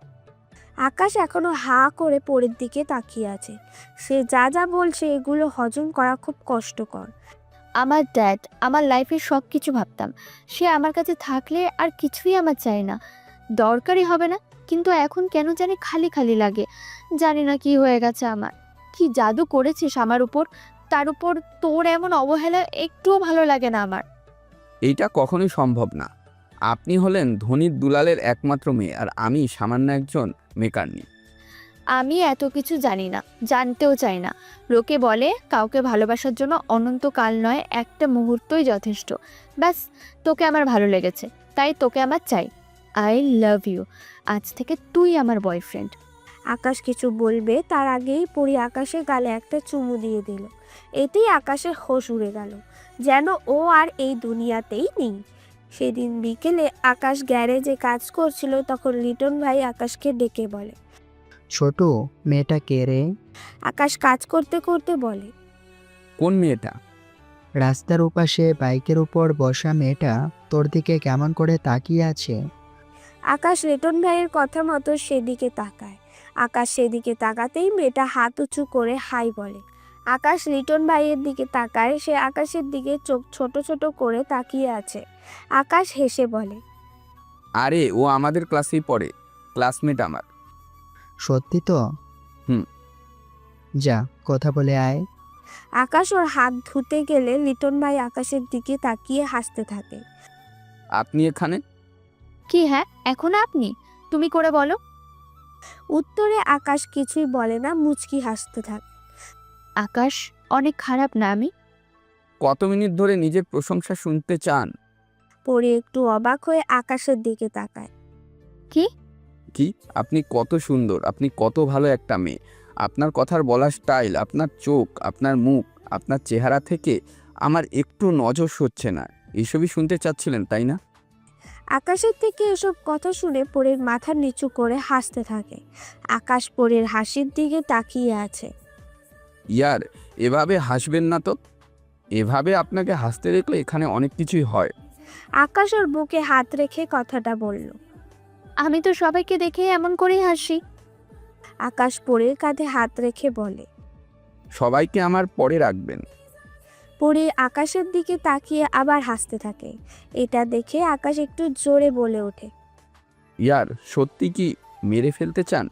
S3: আকাশ এখনো হাঁ করে পরীর দিকে তাকিয়ে আছে। সে যা যা বলছে এগুলো হজম করা খুব কষ্টকর।
S2: আমার ড্যাড আমার লাইফের সব কিছু ভাবতাম, সে আমার কাছে থাকলে আর কিছুই আমার চাই না। দরকারই হবে না, কিন্তু এখন কেন জানি খালি খালি লাগে। জানি না কি হয়ে গেছে আমার। কি জাদু করেছিস আমার উপর, তার উপর তোর এমন অবহেলা একটুও ভালো লাগে না আমার।
S1: এইটা কখনোই সম্ভব না। আপনি হলেন ধনীর দুলালের একমাত্র মেয়ে, আর আমি সামান্য একজন মেকারনি।
S2: আমি এত কিছু জানি না, জানতেও চাই না। লোকে বলে কাউকে ভালোবাসার জন্য অনন্তকাল নয়, একটা মুহূর্তই যথেষ্ট। ব্যাস, তোকে আমার ভালো লেগেছে, তাই তোকে আমার চাই। I love you. আজ থেকে তুই আমার বয়ফ্রেন্ড।
S3: আকাশ কিছু বলবে তার আগেই পরি আকাশের গালে একটা চুমু দিয়ে দিল। এতেই আকাশের হোশ উড়ে গেল, যেন ও আর এই দুনিয়াতেই নেই। সেদিন বিকেলে আকাশ গ্যারেজে কাজ করছিল, তখন লিটন ভাই আকাশকে ডেকে বলে।
S4: ছোট, মেয়েটা কে রে?
S3: আকাশ কাজ করতে করতে বলে,
S1: কোন মেয়েটা?
S4: রাস্তার ওপাশে বাইকের উপর বসা মেয়েটা তোর দিকে কেমন করে তাকিয়ে আছে।
S3: আকাশ লিটন ভাইয়ের কথা মতো সেদিকে তাকায়। আকাশ সেদিকে তাকাতেই মেয়েটা হাত উঁচু করে হাই বলে। আকাশ লিটন ভাইয়ের দিকে তাকায়, সে আকাশের দিকে চোখ ছোট ছোট করে তাকিয়ে আছে। আকাশ হেসে বলে,
S1: আরে ও আমাদের ক্লাসেই পড়ে, ক্লাসমেট আমার।
S4: সত্যি তো?
S1: হুম।
S4: যা, কথা বলে আয়।
S3: আকাশ ওর হাত ধুতে গেলে লিটন ভাই আকাশের দিকে তাকিয়ে হাসতে থাকে।
S1: আপনি এখানে?
S2: কি হ্যাঁ, এখন আপনি? তুমি করে বলো।
S3: উত্তরে আকাশ কিছুই বলে না, মুচকি হাসতে থাকে।
S2: আকাশ, অনেক খারাপ না আমি?
S1: কত মিনিট ধরে নিজের প্রশংসা শুনতে চান?
S3: পরে একটু অবাক হয়ে আকাশের দিকে তাকায়।
S1: কি? আপনি কত সুন্দর, আপনি কত ভালো একটা মেয়ে। আপনার কথার বলার স্টাইল, আপনার চোখ, আপনার মুখ, আপনার চেহারা থেকে আমার একটু নজর সরছে না। এসবই শুনতে চাচ্ছিলেন, তাই না?
S3: আকাশের থেকে এসব কথা শুনে পরের মাথা নিচু করে হাসতে থাকে। আকাশ পরের হাসির দিকে তাকিয়ে আছে।
S1: ইয়ার, এভাবে হাসবেন না তো। এভাবে আপনাকে হাসতে দেখলে এখানে অনেক কিছুই হয়।
S3: আকাশ ওর বুকে হাত রেখে কথাটা বলল।
S2: আমি তো সবাইকে দেখে এমন করেই হাসি।
S3: আকাশ পরের কাঁধে হাত রেখে বলে।
S1: সবাইকে আমার পরে রাখবেন।
S3: পরে আকাশের দিকে তাকিয়ে আবার হাসতে থাকে। এটা দেখে আকাশ একটু জোরে বলে ওঠে।
S1: ইয়ার, সত্যি কি মেরে ফেলতে চান?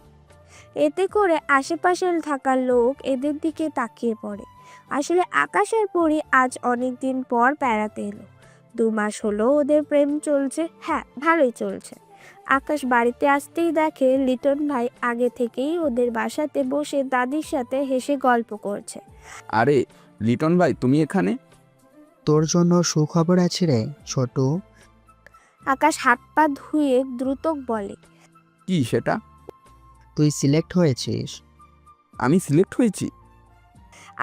S3: এতে করে আশেপাশে থাকা লোক এদের দিকে তাকিয়ে পড়ে। আসলে আকাশের পরি আজ অনেক দিন পর বেড়াতে এলো। 2 মাস হলো ওদের প্রেম চলছে। হ্যাঁ, ভালোই চলছে। আকাশ বাড়িতে আসতেই দেখে লিটন ভাই আগে থেকেই ওদের বাসাতে বসে দাদির সাথে হেসে গল্প করছে।
S1: আরে লিটন ভাই, তুমি এখানে?
S4: তোর জন্য সুখবর আছে রে ছোট।
S3: আকাশ হাত পা ধুয়ে দ্রুত বলে।
S1: কি সেটা?
S4: তুই সিলেক্ট হয়েছিস।
S1: আমি সিলেক্ট হয়েছি?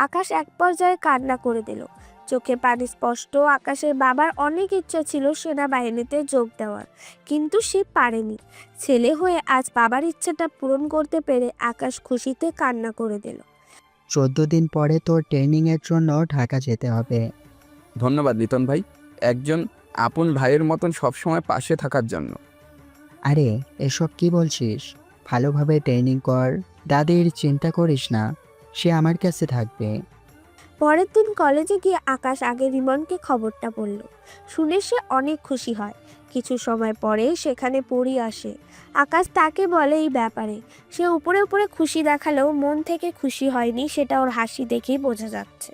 S3: আকাশ এক পর্যায়ে কান্না করে দিল, চোখে পানি স্পষ্ট। আকাশের বাবার অনেক ইচ্ছা ছিল সেনাবাহিনীতে যোগ দেওয়ার, কিন্তু সে পারেনি। ছেলে হয়ে আজ বাবার ইচ্ছাটা পূরণ করতে পেরে আকাশ খুশিতে কান্না করে দিল।
S4: 14 দিন পরে তোর ট্রেনিংয়ের জন্য ঢাকা যেতে হবে।
S1: ধন্যবাদ লিটন ভাই, একজন আপন ভাইয়ের মতন সবসময় পাশে থাকার জন্য।
S4: আরে এসব কি বলছিস? ভালোভাবে ট্রেনিং কর, দাদির চিন্তা করিস না, সে আমার কাছে থাকবে।
S3: পরের দিন কলেজে গিয়ে আকাশ আগে রিমনকে খবরটা বলল। শুনে সে অনেক খুশি হয়। কিছু সময় পরে সেখানে পরি আসে। আকাশ তাকে বলে এই ব্যাপারে। সে উপরে উপরে খুশি দেখালেও মন থেকে খুশি হয়নি, সেটা ওর হাসি দেখেই বোঝা যাচ্ছে।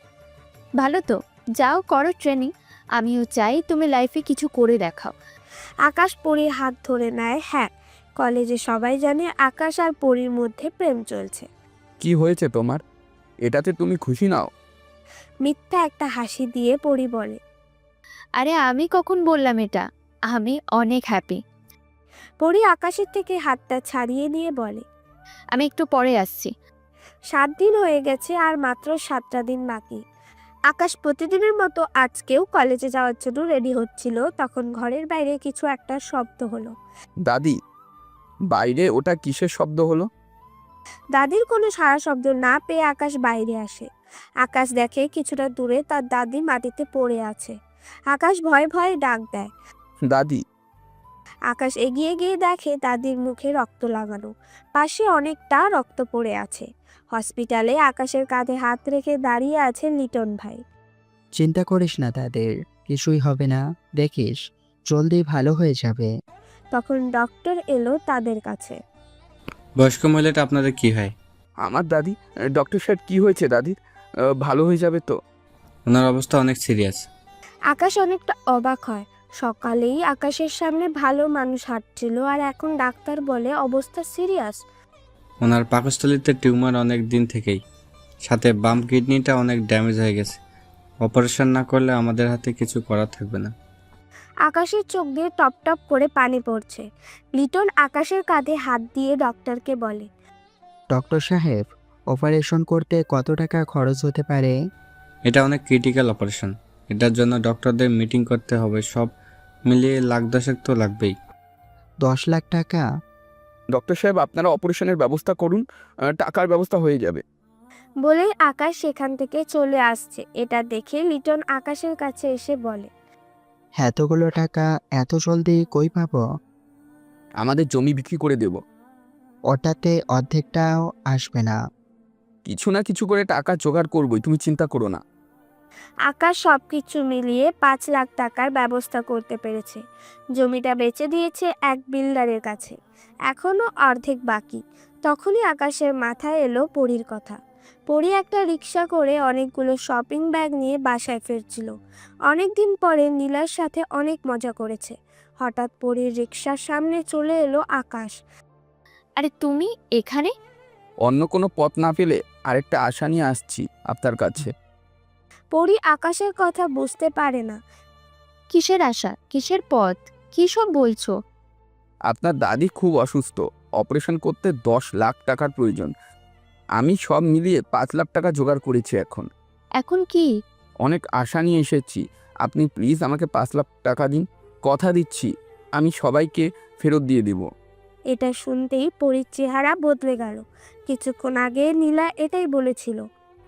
S2: ভালো তো, যাও করো ট্রেনিং। আমিও চাই তুমি লাইফে কিছু করে দেখাও।
S3: আকাশ পরির হাত ধরে নেয়। হ্যাঁ, কলেজে সবাই জানে আকাশ আর পরির মধ্যে প্রেম চলছে।
S1: কি হয়েছে তোমার? এটাতে তুমি খুশি নাও?
S3: মিথ্যা একটা হাসি দিয়ে পরি বলে।
S2: আরে আমি কখন বললাম এটা? আমি অনেক হ্যাপি।
S3: পরি আকাশের থেকে হাতটা ছাড়িয়ে নিয়ে বলে।
S2: আমি একটু পরে আসছি।
S3: 7 দিন হয়ে গেছে, আর মাত্র 7টা দিন বাকি। আকাশ প্রতিদিনের মতো আজকেও কলেজে যাওয়ার জন্য রেডি হচ্ছিল, তখন ঘরের বাইরে কিছু একটা শব্দ হলো।
S1: দাদি, বাইরে ওটা কিসের শব্দ হলো?
S3: দাদির কোনো সাড়া শব্দ না পেয়ে আকাশ বাইরে আসে। আকাশ দেখে কিছুটা দূরে তার দাদি মাটিতে পড়ে আছে। আকাশ ভয়ে ভয়ে ডাক দেয়।
S1: দাদি।
S3: আকাশ এগিয়ে গিয়ে দেখে দাদির মুখে রক্ত লাগানো, পাশে অনেকটা রক্ত পড়ে আছে। হসপিটালে আকাশের কাঁধে হাত রেখে দাঁড়িয়ে আছে লিটন ভাই।
S4: চিন্তা করিস না, তাদের কিছুই হবে না, দেখিস জলদি ভালো হয়ে যাবে।
S3: তখন ডক্টর এলো তাদের কাছে।
S12: বয়স্ক মহিলাটা আপনাদের কি হয়?
S1: আমার দাদি। ডক্টর সাহেব কি হয়েছে দাদির? ভালো হয়ে যাবে তো?
S12: ওনার অবস্থা অনেক সিরিয়াস।
S3: আকাশ অনেকটা অবাক হয়। সকালেই আকাশের সামনে ভালো মানুষ হাঁটছিল, আর এখন ডাক্তার বলে অবস্থা সিরিয়াস।
S12: ওনার পাকস্থলীতে টিউমার অনেক দিন থেকেই, সাথে বাম কিডনিটা অনেক ড্যামেজ হয়ে গেছে। অপারেশন না করলে আমাদের হাতে কিছু করার থাকবে না।
S3: আকাশের চোখ দিয়ে টপ টপ করে পানি পড়ছে। লিটন আকাশের কাঁধে হাত দিয়ে ডক্টরকে বলে,
S4: ডক্টর সাহেব, অপারেশন করতে কত টাকা খরচ হতে পারে?
S12: এটা অনেক ক্রিটিক্যাল অপারেশন, এটার জন্য ডক্টরদের মিটিং করতে হবে, সব মিলিয়ে লাখ দশেক তো লাগবেই।
S4: 10 লাখ টাকা?
S1: ডক্টর সাহেব আপনারা অপারেশনের ব্যবস্থা করুন, টাকার ব্যবস্থা হয়ে যাবে।
S3: বলেই আকাশ সেখান থেকে চলে আসছে। এটা দেখে লিটন আকাশের কাছে এসে বলে,
S4: এতগুলো টাকা এত জলদি কই পাবো?
S1: আমাদের জমি বিক্রি করে দেব।
S4: ওটাতে অর্ধেকটাও আসবে না।
S1: কিছু না কিছু করে টাকা জোগাড় করবই, তুমি চিন্তা করো না।
S3: আকাশ সবকিছু মিলিয়ে 5 লাখ টাকার ব্যবস্থা করতে পেরেছে। জমিটা বেচে দিয়েছে এক বিল্ডারের কাছে, এখনো অর্ধেক বাকি। তখনই আকাশের মাথায় এলো পরীর কথা। পরী একটা রিক্সা করে অনেকগুলো শপিং ব্যাগ নিয়ে বাসায় ফিরছিল। অনেক দিন পরে নীলার সাথে অনেক মজা করেছে। হঠাৎ পরীর রিক্সার সামনে চলে এলো আকাশ।
S2: আরে তুমি এখানে?
S1: অন্য কোনো পথ না পেলে আরেকটা আশা নিয়ে আসছি আপনার কাছে।
S3: পরী আকাশের কথা বুঝতে পারে না।
S2: কিসের আশা, কিসের পথ, কি সব বলছো?
S1: আপনার দাদি খুব অসুস্থ, অপারেশন করতে 10 লাখ টাকার প্রয়োজন। আমি সব মিলিয়ে 5 লাখ টাকা জোগাড় করেছি।
S2: এখন কি?
S1: অনেক আশা নিয়ে এসেছি, আপনি প্লিজ আমাকে 5 লাখ টাকা দিন। কথা দিচ্ছি আমি সবাইকে ফেরত দিয়ে দেব।
S3: এটা শুনতেই পরীর চেহারা বদলে গেল। কিছুক্ষণ আগে নীলা এটাই বলেছিল।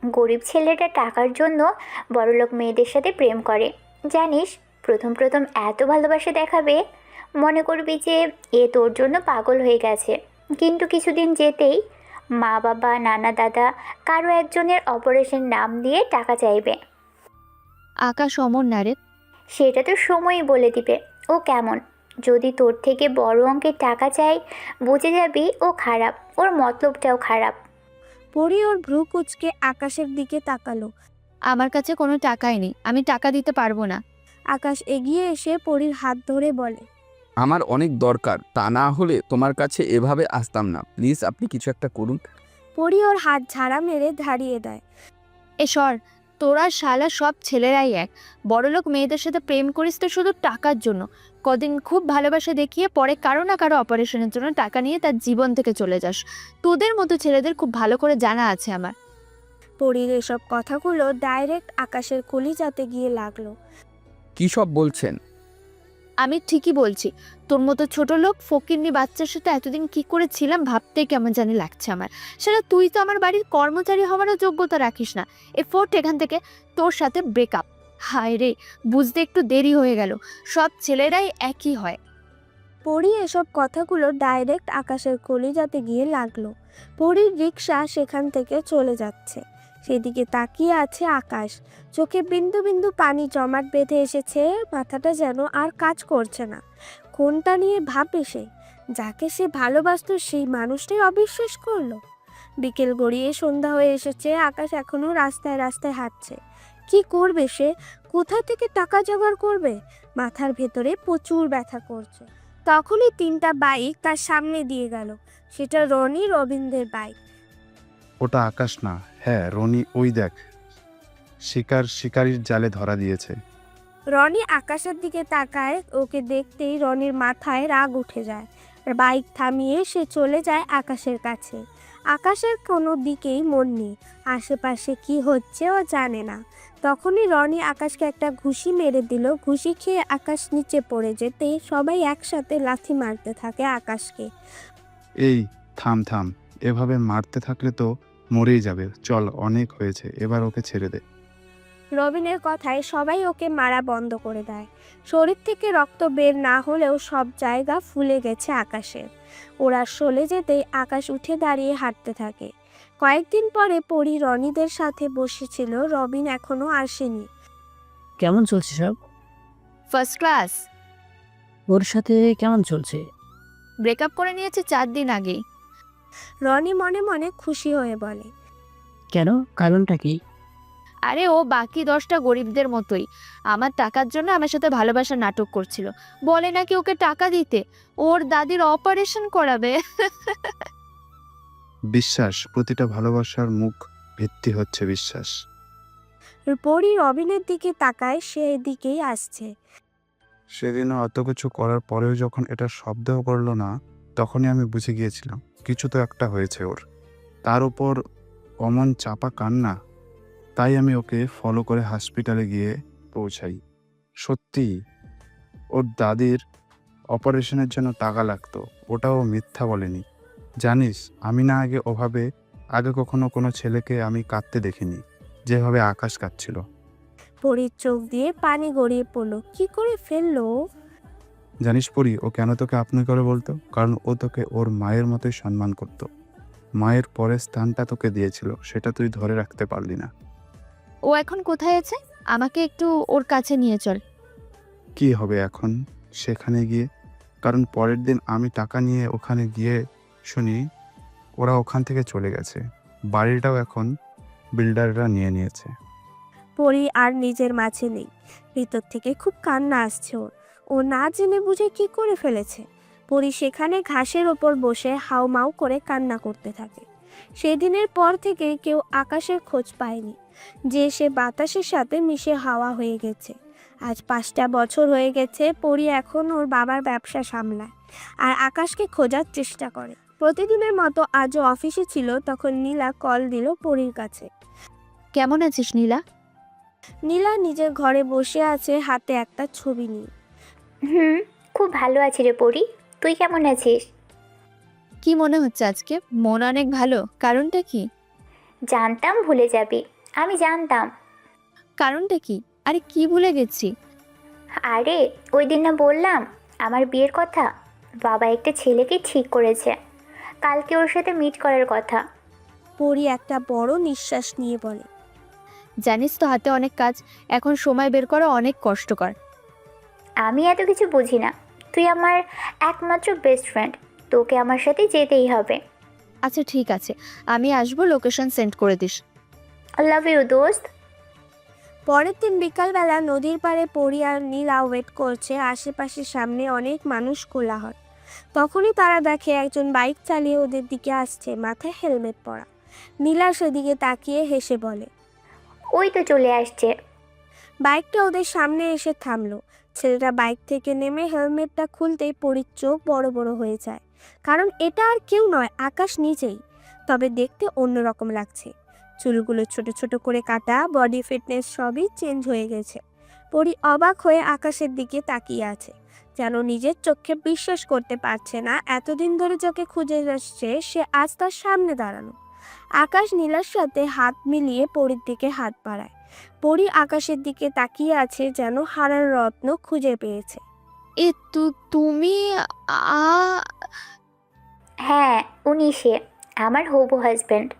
S11: গরিব ছেলেটা টাকার জন্য বড়লোক মেয়েদের সাথে প্রেম করে। জানিস, প্রথম প্রথম এত ভালোবাসা দেখাবে, মনে করবি যে এ তোর জন্য পাগল হয়ে গেছে। কিন্তু কিছুদিন যেতেই মা বাবা নানা দাদা কারো একজনের অপারেশন নাম দিয়ে টাকা চাইবে।
S2: আকাশ অমর না রে।
S11: সেটা তো সময়ই বলে দিবে ও কেমন। যদি তোর থেকে বড় অঙ্কের টাকা চাই, বুঝে যাবি ও খারাপ, ওর মতলবটাও খারাপ।
S3: পরী ওর ভ্রু কুঁচকে আকাশের দিকে তাকালো।
S2: আমার কাছে কোনো টাকাই নেই, আমি টাকা দিতে পারবো না।
S3: আকাশ এগিয়ে এসে পরীর হাত ধরে বলে,
S1: আমার অনেক দরকার, তা না হলে তোমার কাছে এভাবে আসতাম না। প্লিজ আপনি কিছু একটা করুন।
S3: পরী ওর হাত ঝাড়া মেরে ধারিয়ে দেয়।
S2: সর, তোরা শালা সব ছেলেরাই এক। বড়লোক মেয়েদের সাথে প্রেম করিস তো শুধু টাকার জন্য। কদিন খুব ভালোবাসা দেখিয়ে পরে কারো না কারো অপারেশনের জন্য টাকা নিয়ে তার জীবন থেকে চলে যাস। তোদের মতো ছেলেদের খুব ভালো করে জানা আছে আমার।
S3: পরীর এসব কথাগুলো ডাইরেক্ট আকাশের কলিজাতে গিয়ে লাগলো।
S1: কি সব বলছেন?
S2: আমি ঠিকই বলছি। তোর মতো ছোট লোক ফকিন্নি বাচ্চার সাথে এতদিন কি করে ছিলাম ভাবতেই কেমন জানি লাগছে আমার। সেটা তুই তো আমার বাড়ির কর্মচারী হওয়ারও যোগ্যতা রাখিস না। ফোর্ট এখান থেকে, তোর সাথে ব্রেকআপ। হায় রে, বুঝতে একটু দেরি হয়ে গেল। সব ছেলেরাই একই হয়।
S3: পরী এসব কথাগুলো ডাইরেক্ট আকাশের কলিজাতে গিয়ে লাগলো। পরীর রিক্সা সেখান থেকে চলে যাচ্ছে। সেদিকে তাকিয়ে আছে আকাশ। চোখে বিন্দু বিন্দু পানি জমাট বেঁধে এসেছে, মাথাটা যেন আর কাজ করছে না। কোনটা নিয়ে ভাবে সে? যাকে সে ভালোবাসতো সেই মানুষটাই অবিশ্বাস করলো। বিকেল গড়িয়ে সন্ধ্যা হয়ে এসেছে, আকাশ এখনো রাস্তায় রাস্তায় হাঁটছে। কি করবে সে? কোথা থেকে টাকা জোগাড় করবে? মাথার ভেতরে প্রচুর ব্যথা করছে। তখনই 3টা বাইক তার সামনে দিয়ে গেল। সেটা রনি রবীন্দ্রের বাইক।
S5: ওটা আকাশ না, হ্যাঁ রনি, ওই দেখ, শিকারির জালে ধরা দিয়েছে।
S3: রনি আকাশের দিকে তাকায়। ওকে দেখতেই রনির মাথায় রাগ উঠে যায়। বাইক থামিয়ে সে চলে যায় আকাশের কাছে। আকাশের কোনো দিকেই মন নেই, আশেপাশে কি হচ্ছে ও জানে না। তখনই রনি আকাশকে একটা ঘুষি মেরে দিল। ঘুষি খেয়ে আকাশ নিচে পড়ে যেতে সবাই একসাথে লাথি মারতে থাকে আকাশকে।
S5: এই থাম থাম, এভাবে মারতে থাকলে তো মরেই যাবে। চল, অনেক হয়েছে, এবার ওকে ছেড়ে দে।
S3: রবিনের কথায় সবাই ওকে মারা বন্ধ করে দেয়। শরীর থেকে রক্ত বের না হলেও সব জায়গা ফুলে গেছে আকাশের। ওরা সরে যেতেই আকাশ উঠে দাঁড়িয়ে হাঁটতে থাকে। কয়েকদিন পরে পরী রনিদের সাথে বসেছিল। রবিন এখনো আসেনি।
S6: কেমন চলছে সব?
S2: First class.
S6: ওর সাথে কেমন চলছে?
S2: ব্রেকআপ করে নিয়েছে 4 দিন আগেই।
S3: রনি মনে মনে খুশি হয়ে বলে।
S6: কেন? কারণটা কি?
S2: আরে ও বাকি 10টা গরিবদের মতোই আমার টাকার জন্য আমার সাথে ভালোবাসার নাটক করছিল। বলে নাকি ওকে টাকা দিতে ওর দাদির অপারেশন করাবে।
S5: বিশ্বাস, প্রতিটা ভালোবাসার মুখ ভিত্তি হচ্ছে বিশ্বাস।
S3: পরি রবিনের দিকে তাকায়, সে এদিকেই আসছে।
S5: সেদিনও অত কিছু করার পরেও যখন এটা শব্দও করলো না, তখনই আমি বুঝে গিয়েছিলাম কিছু তো একটা হয়েছে ওর। তার উপর অমন চাপা কান্না, তাই আমি ওকে ফলো করে হসপিটালে গিয়ে পৌঁছাই। সত্যি ওর দাদির অপারেশনের জন্য টাকা লাগতো, ওটাও মিথ্যা বলেনি। জানিস, আমি না আগে কখনো কোনো ছেলেকে আমি কাঁদতে দেখিনি যেভাবে আকাশ কাঁদছিল।
S3: পরির চোখ দিয়ে পানি গড়িয়ে পড়লো। কি করে ফেললো?
S5: জানিস পরি, ও কেন তোকে আপনি করে বলতো? কারণ ও তোকে ওর মায়ের মতোই সম্মান করতো। মায়ের পরের স্থানটা তোকে দিয়েছিল, সেটা তুই ধরে রাখতে পারলি না।
S2: ও এখন কোথায় আছে? আমাকে একটু ওর কাছে নিয়ে চল।
S5: কি হবে এখন সেখানে গিয়ে? কারণ পরের দিন আমি টাকা নিয়ে ওখানে গিয়ে শুনি ওরা ওখান থেকে চলে গেছে। বাড়িটাও এখন বিল্ডাররা নিয়ে নিয়েছে।
S3: পরি আর নিজের মাঝে নেই। ভিতর থেকে খুব কান্না আসছে ওর। ও না জেনে বুঝে কি করে ফেলেছে। পরি সেখানে ঘাসের ওপর বসে হাউমাউ করে কান্না করতে থাকে। সেদিনের পর থেকে কেউ আকাশের খোঁজ পায়নি, যে সে বাতাসের সাথে মিশে হাওয়া হয়ে গেছে। আজ 5টা বছর হয়ে গেছে। পরি এখন ওর বাবার ব্যবসা সামলায় আর আকাশকে খোঁজার চেষ্টা করে। প্রতিদিনের মতো আজও অফিসে ছিল, তখন নীলা কল দিল পরির কাছে।
S2: কেমন আছিস নীলা?
S3: নীলা নিজের ঘরে বসে আছে, হাতে একটা ছবি নিয়ে।
S11: খুব ভালো আছি রে পরি, তুই কেমন আছিস?
S2: কি মনে হচ্ছে আজকে? মন অনেক ভালো। কারণটা কি?
S11: জানতাম ভুলে যাবি, আমি জানতাম।
S2: কারণটা কি? আরে কি ভুলে গেছি?
S11: আরে ওই দিন না বললাম আমার বিয়ের কথা? বাবা একটা ছেলেকে ঠিক করেছে, কালকে ওর সাথে মিট করার কথা।
S3: পরি একটা বড় নিঃশ্বাস নিয়ে বলে।
S2: জানিস তো হাতে অনেক কাজ, এখন সময় বের করা অনেক কষ্টকর।
S11: আমি এত কিছু বুঝি না, তুই আমার একমাত্র বেস্ট ফ্রেন্ড, তোকে আমার সাথে যেতেই হবে।
S2: আচ্ছা ঠিক আছে, আমি আসবো, লোকেশন সেন্ড করে দিস।
S11: আই লাভ ইউ দোস্ত।
S3: পরের দিন বিকালবেলা নদীর পাড়ে পরি আর নীলা ওয়েট করছে। আশেপাশে সামনে অনেক মানুষ কোলাহল। তখনই তারা দেখে একজন বাইক চালিয়ে ওদের দিকে আসছে, মাথায় হেলমেট পরা। নীলা সেদিকে তাকিয়ে হেসে বলে,
S11: ওই তো চলে আসছে।
S3: বাইকটা ওদের সামনে এসে থামলো। ছেলেটা বাইক থেকে নেমে হেলমেটটা খুলতেই পরির চোখ বড় বড় হয়ে যায়, কারণ এটা আর কেউ নয়, আকাশ নিজেই। তবে দেখতে অন্যরকম লাগছে। চুলগুলো ছোট ছোট করে কাটা, বডি ফিটনেস সবই চেঞ্জ হয়ে গেছে। পরি অবাক হয়ে আকাশের দিকে তাকিয়ে আছে, যেন নিজের চোখে বিশ্বাস করতে পারছে না। এতদিন ধরে যাকে খুঁজে আসছে সে আজ তার সামনে দাঁড়ানো। আকাশ নীলার সাথে হাত মিলিয়ে পরির দিকে হাত বাড়ায়। পরি আকাশের দিকে তাকিয়ে আছে, যেন হারার রত্ন খুঁজে পেয়েছে।
S2: এ তুমি
S11: হ্যাঁ, উনি সে, আমার হবু হাজব্যান্ড।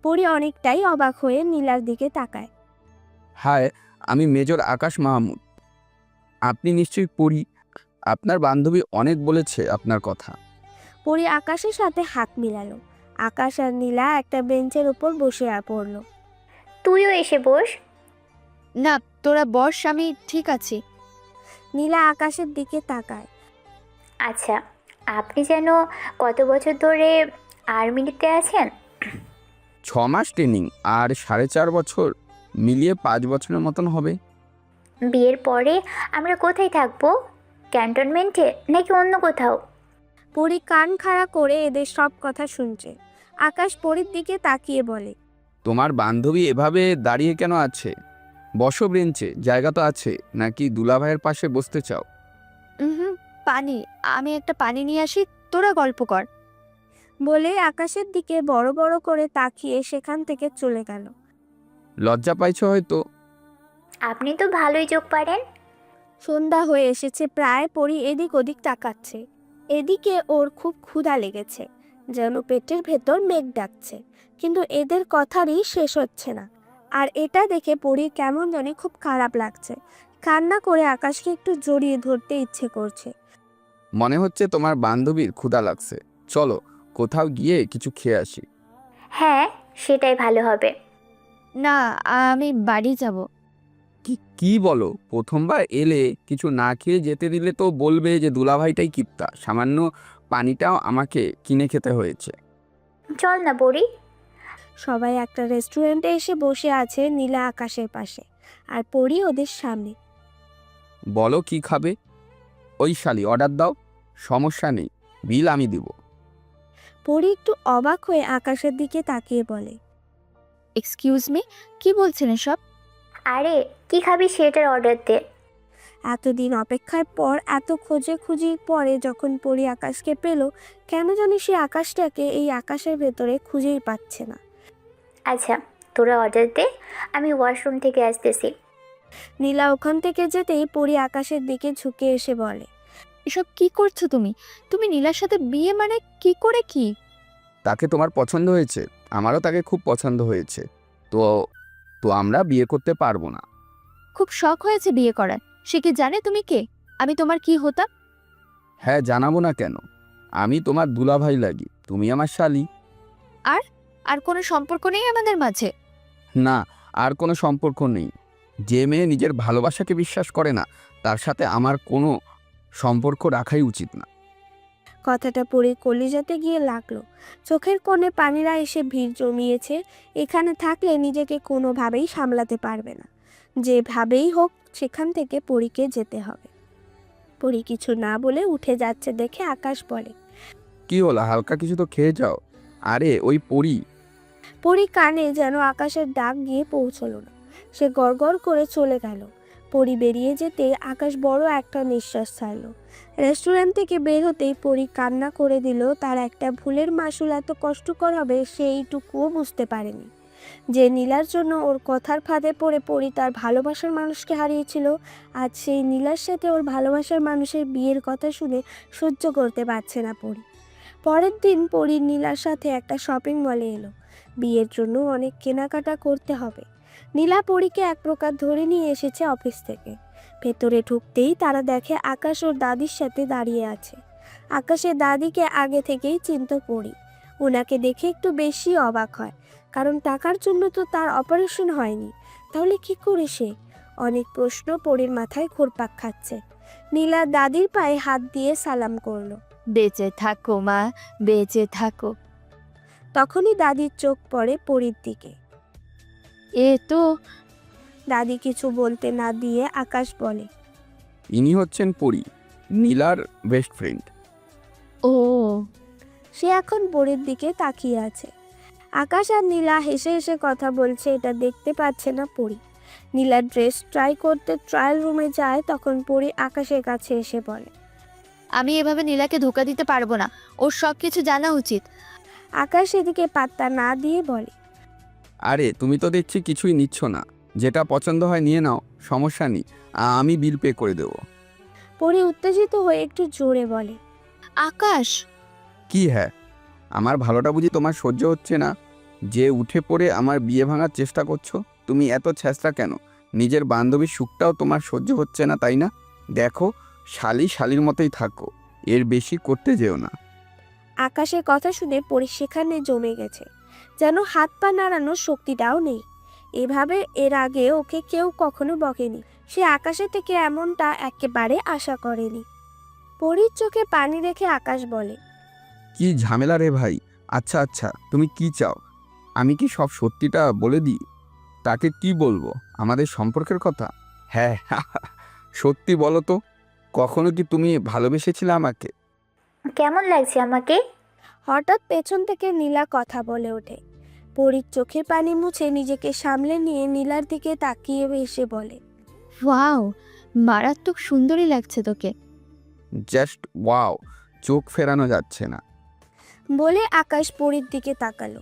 S3: পরি অনেকটাই অবাক হয়ে নীলার দিকে তাকায়।
S1: হায়, আমি মেজর আকাশ মাহমুদ। আপনি নিশ্চয়ই পড়ি। আপনার বান্ধবী অনেক বলেছে আপনার কথা।
S3: পরি আকাশের সাথে হাত মিলালো। আকাশ আর নীলা একটা বেঞ্চের উপর বসে পড়লো।
S11: তুইও এসে বস।
S2: না, তোরা বস, আমি ঠিক আছি।
S3: নীলা আকাশের দিকে তাকায়।
S11: আচ্ছা, আপনি যেন কত বছর ধরে আর্মিতে আছেন?
S1: 6 মাস ট্রেনিং আর 4.5 বছর, মিলিয়ে 5 বছরের মতন হবে।
S11: বিয়ের পরে আমরা কোথায় থাকবো? ক্যান্টনমেন্টে নাকি অন্য কোথাও?
S3: পরি কান খাড়া করে এদের সব কথা শুনছে। আকাশ পরির দিকে তাকিয়ে বলে,
S1: তোমার বান্ধবী এভাবে দাঁড়িয়ে কেন আছে? বসো বেঞ্চে, জায়গা তো আছে। নাকি দুলাভাইয়ের পাশে বসতে চাও?
S2: পানি, আমি একটা পানি নিয়ে আসি, তোরা গল্প কর।
S3: বলে আকাশের দিকে বড় বড় করে তাকিয়ে সেখান থেকে চলে গেল।
S1: লজ্জা পাইছো হয়তো।
S11: আপনি তো ভালোই যোগ পারেন।
S3: সন্ধ্যা হয়ে এসেছে প্রায়। পরি এদিক ওদিক তাকাচ্ছে। এদিকে ওর খুব ক্ষুধা লেগেছে, যেন পেটের ভেতর মেঘ ডাকছে, কিন্তু এদের কথারই শেষ হচ্ছে না। আর এটা দেখে পরির কেমন জানি খুব খারাপ লাগছে। কান্না করে আকাশকে একটু জড়িয়ে ধরতে ইচ্ছে করছে।
S1: মনে হচ্ছে তোমার বান্ধবীর ক্ষুধা লাগছে, চলো কোথাও গিয়ে কিছু খেয়ে আসি।
S11: হ্যাঁ, সেটাই ভালো হবে।
S2: না, আমি বাড়ি যাব।
S1: কি কি বলো? প্রথমবার এলে কিছু না খেয়ে যেতে দিলে তো বলবে যে দুলাভাইটাই কিপ্টা, সামান্য পানিটাও আমাকে কিনে খেতে হয়েছে।
S11: চল না পড়ি।
S3: সবাই একটা রেস্টুরেন্টে এসে বসে আছে নীলা আকাশের পাশে, আর পরি ওদের সামনে।
S1: বলো কি খাবে? ওই শালি অর্ডার দাও, সমস্যা নেই, বিল আমি দিব।
S3: পরি একটু অবাক হয়ে আকাশের দিকে তাকিয়ে বলে,
S2: এক্সকিউজ মি, কি বলছেন এসব?
S11: আরে কি খাবি সেটার অর্ডার দে।
S3: এতদিন অপেক্ষার পর, এত খোঁজাখুঁজির পরে যখন পরি আকাশকে পেল, কেন জানি সে আকাশটাকে এই আকাশের ভেতরে খুঁজেই পাচ্ছে না।
S11: আচ্ছা, তোরা অর্ডার দে, আমি ওয়াশরুম থেকে আসতেছি।
S3: নীলা ওখান থেকে যেতেই পরি আকাশের দিকে ঝুঁকে এসে বলে,
S2: এসব কি করছো তুমি? তুমি নীলার সাথে বিয়ে মানে কি করে কি?
S1: তাকে তোমার পছন্দ হয়েছে? আমারও তাকে খুব পছন্দ হয়েছে। তো তো আমরা বিয়ে করতে পারবো না।
S2: খুব শখ হয়েছে বিয়ে করার। সে কি জানে তুমি কে? আমি তোমার কি হতাম?
S1: হ্যাঁ, জানাবো না কেন? আমি তোমার দুলাভাই লাগি, তুমি আমার শালি।
S2: আর কোনো সম্পর্ক নেই আমাদের মাঝে?
S1: না, আর কোনো সম্পর্ক নেই। যে মেয়ে নিজের ভালোবাসাকে বিশ্বাস করে না, তার সাথে আমার কোনো সম্পর্ক রাখাই উচিত না।
S3: কথাটা পরি কলিজাতে গিয়ে লাগলো। চোখের কোণে পানিরা এসে ভিড় জমিয়েছে। এখানে থাকলে নিজেকে কোনোভাবেই সামলাতে পারবে না। যেভাবেই হোক সেখান থেকে পরীকে যেতে হবে। পরি কিছু না বলে উঠে যাচ্ছে দেখে আকাশ বলে,
S1: কি হলো, হালকা কিছু তো খেয়ে যাও। আরে ওই পরি।
S3: পরি কানে যেন আকাশের ডাক গিয়ে পৌঁছলো না। সে গড়গড় করে চলে গেল। পরি বেরিয়ে যেতে আকাশ বড় একটা নিঃশ্বাস ছাড়ল। রেস্টুরেন্ট থেকে বের হতেই পরি কান্না করে দিল। তার একটা ভুলের মাসুল এত কষ্টকর হবে সে এইটুকুও বুঝতে পারেনি। যে নীলার জন্য ওর কথার ফাঁদে পড়ে পরি তার ভালোবাসার মানুষকে হারিয়েছিল, আজ সেই নীলার সাথে ওর ভালোবাসার মানুষের বিয়ের কথা শুনে সহ্য করতে পারছে না পরি। পরের দিন পরি নীলার সাথে একটা শপিং মলে এলো। বিয়ের জন্য অনেক কেনাকাটা করতে হবে। নীলা পরীকে এক প্রকার ধরে নিয়ে এসেছে অফিস থেকে। ভেতরে ঢুকতেই তারা দেখে আকাশ ওর দাদির সাথে দাঁড়িয়ে আছে। আকাশের দাদিকে আগে থেকেই চিনত পরি। ওনাকে দেখে একটু বেশি অবাক হয়, কারণ টাকার জন্য তো তার অপারেশন হয়নি। তাহলে কি করে সে? অনেক প্রশ্ন পরির মাথায় ঘুরপাক খাচ্ছে। নীলা দাদির পায়ে হাত দিয়ে সালাম করলো।
S2: বেঁচে থাকো মা, বেঁচে থাকো।
S3: তখনই দাদির চোখ পড়ে পরির দিকে।
S2: এ তো
S3: দাদি কিছু বলতে না দিয়ে আকাশ বলে,
S1: ইনি হচ্ছেন পরি, নীলার বেস্ট ফ্রেন্ড।
S2: ও,
S3: সে এখন পরির দিকে তাকিয়ে আছে। আকাশ আর নীলা হেসে হেসে কথা বলছে, এটা দেখতে পাচ্ছে না পরি। নীলা ড্রেস ট্রাই করতে ট্রায়াল রুমে যায়, তখন পরি আকাশের কাছে এসে বলে,
S2: আমি এভাবে নীলাকে ধোকা দিতে পারবো না। ওর সব কিছু জানা উচিত।
S3: আকাশ এদিকে পাত্তা না দিয়ে বলে,
S1: আরে তুমি তো দেখছি কিছুই নিচ্ছ না, যেটা পছন্দ হয় নিয়ে নাও, সমস্যা নেই, আমি বিল পে করে দেবো।
S3: পরি উত্তেজিত হয়ে একটু জোরে বলে,
S2: আকাশ,
S1: কি হ্যাঁ, আমার ভালোটা বুঝি তোমার সহ্য হচ্ছে না? যে উঠে পড়ে আমার বিয়ে ভাঙার চেষ্টা করছো? তুমি এত ছেঁচড়া কেন? নিজের বান্ধবীর সুখটাও তোমার সহ্য হচ্ছে না, তাই না? দেখো, শালি শালির মতোই থাকো, এর বেশি করতে যেও না।
S3: আকাশের কথা শুনে পরি সেখানে জমে গেছে, যেন হাত পা নাড়ানোর শক্তিটাও নেই। এভাবে এর আগে ওকে কেউ কখনো বকেনি। সে আকাশের থেকে এমনটা একেবারে আশা করেনি। পরির চোখে পানি রেখে আকাশ বলে,
S1: কি ঝামেলা রে ভাই? আচ্ছা আচ্ছা, তুমি কি চাও? আমি কি সব সত্যিটা বলে দিই? তাকে কি বলবো, আমাদের সম্পর্কের কথা? হ্যাঁ, সত্যি বলো তো, কখনো কি তুমি ভালোবেসেছিলে আমাকে?
S11: কেমন লাগছে আমাকে?
S3: হঠাৎ পেছন থেকে নীলা কথা বলে ওঠে। পরির চোখের পানি মুছে নিজেকে সামলে নিয়ে নীলার দিকে তাকিয়ে এসে বলে,
S2: ওয়াও, মারাত্মক সুন্দরী লাগছে তোকে।
S1: জাস্ট ওয়াও, চোখ ফেরানো যাচ্ছে না।
S3: বলে আকাশ পরির দিকে তাকালো।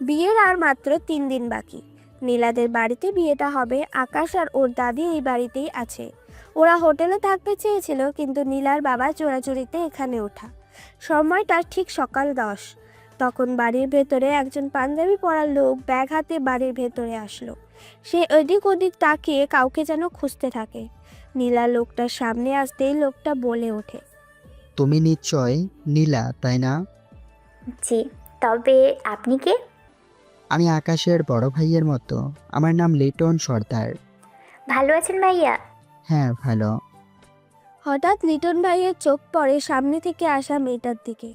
S3: বিয়ের আর মাত্র 3 দিন বাকি। নীলাদের বাড়িতে বিয়েটা হবে। আকাশ আর ওর দাদি এই বাড়িতেই আছে। ওরা হোটেলে থাকতে চেয়েছিল, কিন্তু নীলার বাবা চোরাচুরিতে এখানে ওঠা। সময়টা ঠিক সকাল 10। তখন বাড়ির ভেতরে একজন পাঞ্জাবি পরা লোক ব্যাগ হাতে বাড়ির ভেতরে আসলো। সে এদিক ওদিক তাকিয়ে কাউকে যেন খুঁজতে থাকে। নীলা লোকটার সামনে আসতেই লোকটা বলে ওঠে,
S4: তুমি নিশ্চয় নীলা, তাই না?
S11: জি, তবে আপনি কে?
S4: আমি আকাশের বড় ভাইয়ের মতো। আমার নাম লিটন সর্দার।
S11: ভালো আছেন ভাইয়া?
S4: হ্যাঁ, ভালো।
S3: হঠাৎ লিটন ভাইয়ের চোখ পড়ে সামনে থেকে আসা মেয়েটার দিকে,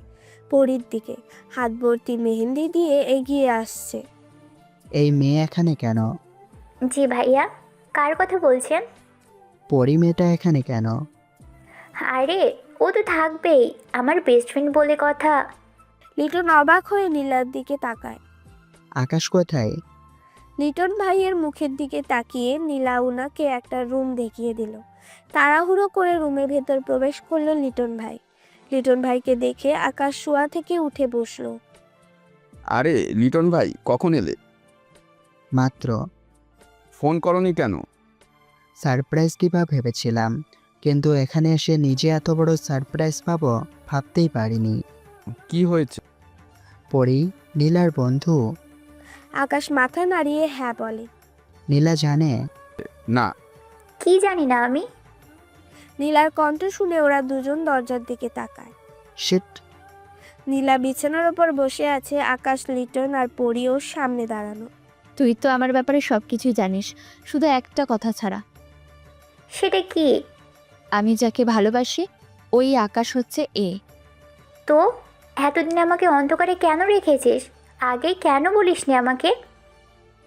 S3: পরীর দিকে। হাত ভর্তি মেহেন্দি দিয়ে এগিয়ে আসছে।
S4: এই মেয়ে এখানে কেন?
S11: জি ভাইয়া, কার কথা বলছেন?
S4: পরি মেয়েটা এখানে কেন?
S11: আরে ও তো থাকবেই, আমার বেস্ট ফ্রেন্ড বলে কথা।
S3: লিটন অবাক হয়ে নীলার দিকে তাকায়।
S4: আকাশ কোথায়?
S3: লিটন ভাইয়ের মুখের দিকে তাকিয়ে নীলা উনাকে একটা রুম দেখিয়ে দিল। তাড়াহুড়ো করে রুমের ভেতর প্রবেশ করলো লিটন ভাই। লিটন ভাইকে দেখে আকাশ শোয়া থেকে উঠে বসলো।
S1: আরে লিটন ভাই, কখন এলে?
S4: মাত্র।
S1: ফোন করনি কেন?
S4: সারপ্রাইজ দিবা ভেবেছিলাম, কিন্তু এখানে এসে নিজে এত বড় সারপ্রাইজ পাবো ভাবতেই পারিনি।
S1: কি হয়েছে?
S4: পরি নীলার বন্ধু।
S3: আকাশ মাথা নাড়িয়ে হ্যাঁ বলে।
S4: নীলা জানে?
S1: না।
S11: কি জানি না আমি।
S3: নীলার কণ্ঠ শুনে ওরা দুজন দরজার দিকে তাকায়।
S4: শিট।
S3: নীলা বিছানার ওপর বসে আছে, আকাশ, লিটন আর পরি ওর সামনে দাঁড়ানো।
S2: তুই তো আমার ব্যাপারে সব কিছুই জানিস, শুধু একটা কথা ছাড়া।
S11: সেটা কি?
S2: আমি যাকে ভালোবাসি ওই আকাশ হচ্ছে এ।
S11: তো এতদিন আমাকে অন্ধকারে কেন রেখেছিস? আগে কেন বলিসনি আমাকে?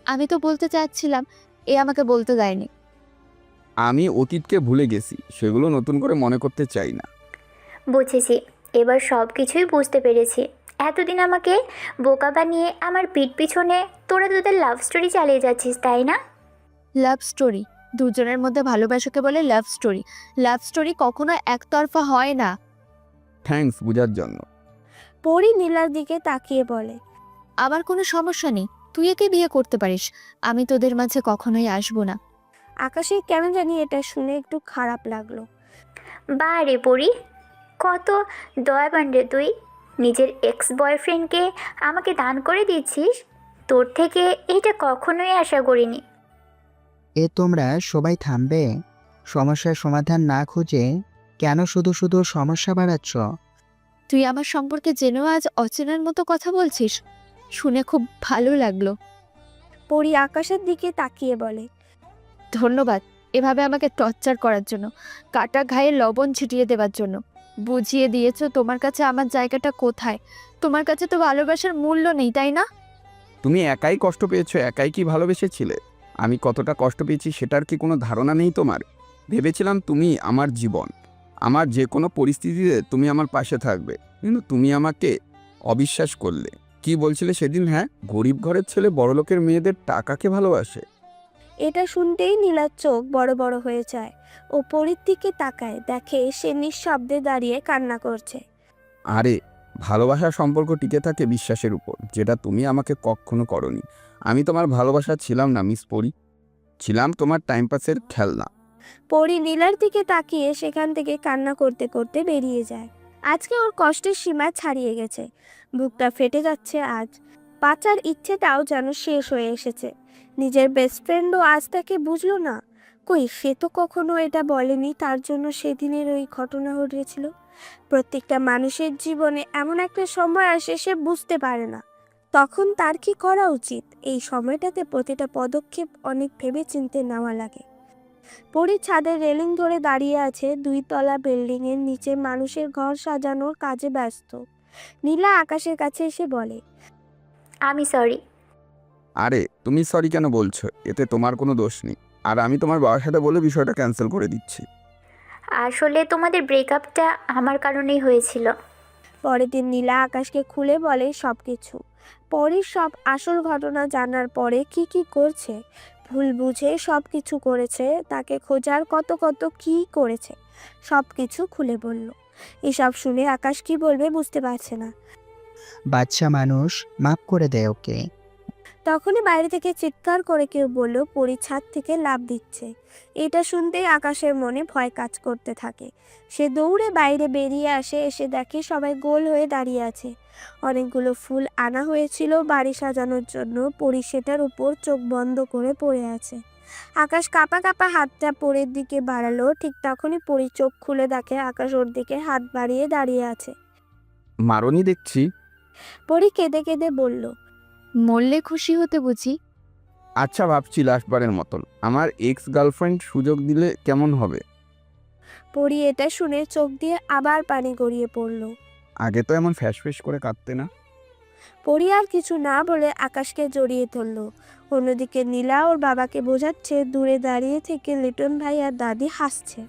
S2: আমি তো বলতে চাচ্ছিলাম, এ আমাকে বলতে দেয়নি।
S1: আমি অতীতকে ভুলে গেছি, সেগুলো নতুন করে মনে করতে চাই না।
S11: বুঝেছি, এবার সব কিছুই বুঝতে পেরেছি। এতদিন আমাকে বোকা বানিয়ে আমার পিঠ পিছনে তোরা তোদের লাভ স্টোরি চালিয়ে যাচ্ছিস, তাই না?
S2: Love story? দুজনের মধ্যে ভালোবাসাকে বলে লাভ স্টোরি? লাভ স্টোরি কখনো একতরফা হয় না।
S1: থ্যাঙ্কস বোঝার জন্য।
S3: পরি নীলার দিকে তাকিয়ে বলে,
S2: আমার কোনো সমস্যা নেই, তুই একে বিয়ে করতে পারিস, আমি তোদের মাঝে কখনোই আসবো না।
S3: আকাশের কেন জানি এটা শুনে একটু খারাপ লাগলো।
S11: বারে পড়ি, কত দয়াবান রে তুই। নিজের এক্স বয়ফ্রেন্ডকে আমাকে দান করে দিচ্ছিস। তোর থেকে এটা কখনোই আশা করিনি।
S4: এ তোমরা সবাই থামবে? সমস্যার সমাধান না খুঁজে কেন শুধু শুধু সমস্যা বাড়াচ্ছ?
S2: তুই আমার সম্পর্কে জেনেও আজ অচেনার মতো কথা বলছিস, শুনে খুব ভালো লাগলো।
S3: পরি আকাশের দিকে তাকিয়ে বলে,
S2: ধন্যবাদ এভাবে আমাকে টর্চার করার জন্য, কাটা ঘায়ে লবণ ছিটিয়ে দেওয়ার জন্য। বুঝিয়ে দিয়েছো তোমার কাছে আমার জায়গাটা কোথায়। তোমার কাছে তো ভালোবাসার মূল্য নেই, তাই না?
S1: তুমি একাই কষ্ট পেয়েছো, একাই কি ভালোবেসেছিলে? আমি কতটা কষ্ট পেয়েছি সেটার কি কোনো ধারণা নেই তোমার? ভেবেছিলাম তুমি আমার জীবন, আমার যে কোনো পরিস্থিতিতে তুমি আমার পাশে থাকবে, কিন্তু তুমি আমাকে অবিশ্বাস করলে। কি বলছিলে সেদিন? হ্যাঁ, গরিব ঘরের ছেলে বড়লোকের মেয়েদের টাকাকে ভালোবাসে।
S3: এটা শুনতেই নীলার চোখ বড় বড় হয়ে যায়। ও পরির দিকে তাকায়, দেখে সে নিঃশব্দে দাঁড়িয়ে কান্না করছে।
S1: আরে ভালোবাসার সম্পর্ক টিকে থাকে বিশ্বাসের উপর, যেটা তুমি আমাকে কখনো করনি। আমি তোমার ভালোবাসা ছিলাম না মিস পরি, ছিলাম তোমার টাইম পাসের খেলনা।
S3: পরি নীলার দিকে তাকিয়ে সেখান থেকে কান্না করতে করতে বেরিয়ে যায়। আজকে ওর কষ্টের সীমা ছাড়িয়ে গেছে, বুকটা ফেটে যাচ্ছে আজ। বাঁচার ইচ্ছেটাও যেন শেষ হয়ে এসেছে। নিজের বেস্ট ফ্রেন্ডও আজ তাকে বুঝলো না। কই, সে তো কখনো এটা বলেনি তার জন্য সেদিনের ওই ঘটনা ঘটেছিল। প্রত্যেকটা মানুষের জীবনে এমন একটা সময় আসে সে বুঝতে পারে না, তখন তার কি করা উচিত। এই সময়টাতে প্রতিটা পদক্ষেপ অনেক ভেবেচিন্তে নেওয়া লাগে। পরি ছাদের রেলিং ধরে দাঁড়িয়ে আছে। 2 তলা বিল্ডিং এর নিচে মানুষের ঘর সাজানোর কাজে ব্যস্ত। নীলা আকাশের কাছে এসে বলে,
S11: আমি সরি।
S1: আরে তুমি সরি কেন বলছো? এতে তোমার কোনো দোষ নেই, আর আমি তোমার বাবার সাথে বলে বিষয়টা ক্যান্সেল করে দিচ্ছি।
S11: আসলে তোমাদের ব্রেকআপটা আমার কারণেই হয়েছিল।
S3: পরের দিন নীলা আকাশকে খুলে বলে সবকিছু। পরির সব আসল ঘটনা জানার পরে কি কি করছে, ভুল বুঝে সব কিছু করেছে, তাকে খোঁজার কত কত কি করেছে, সব কিছু খুলে বলল। এসব শুনে আকাশ কি বলবে বুঝতে পারছে না।
S4: বাচ্চা মানুষ, মাফ করে দেয় ওকে।
S3: তখনই বাইরে থেকে চিৎকার করে কেউ বলল পরি ছাদ থেকে লাফ দিচ্ছে। এটা শুনতেই আকাশের মনে ভয় কাজ করতে থাকে। সে দৌড়ে বাইরে বেরিয়ে আসে, এসে দেখে সবাই গোল হয়ে দাঁড়িয়ে আছে। অনেকগুলো ফুল আনা হয়েছিল বাড়ি সাজানোর জন্য। পরি সেটার উপর চোখ বন্ধ করে পড়ে আছে। আকাশ কাঁপা কাঁপা হাতটা পরির দিকে বাড়ালো। ঠিক তখনই পরি চোখ খুলে দেখে আকাশ ওর দিকে হাত বাড়িয়ে দাঁড়িয়ে আছে।
S1: মারনি দেখছি।
S3: পরি কেঁদে কেঁদে বলল,
S2: মরলে খুশি হতে বুঝি?
S1: আচ্ছা, ভাবছি লাস্টবারের মতন আমার এক্স গার্লফ্রেন্ড সুযোগ দিলে কেমন হবে।
S3: পরি এটা শুনে চোখ দিয়ে আবার পানি গড়িয়ে পড়ল।
S1: আগে তো এমন ফ্যাস ফ্যাস করে কাঁদতে না।
S3: পরি আর কিছু না বলে আকাশকে জড়িয়ে ধরল। অন্যদিকে নীলা ওর বাবাকে বোঝাচ্ছে, দূরে দাঁড়িয়ে থেকে লিটন ভাই আর দাদি হাসছে।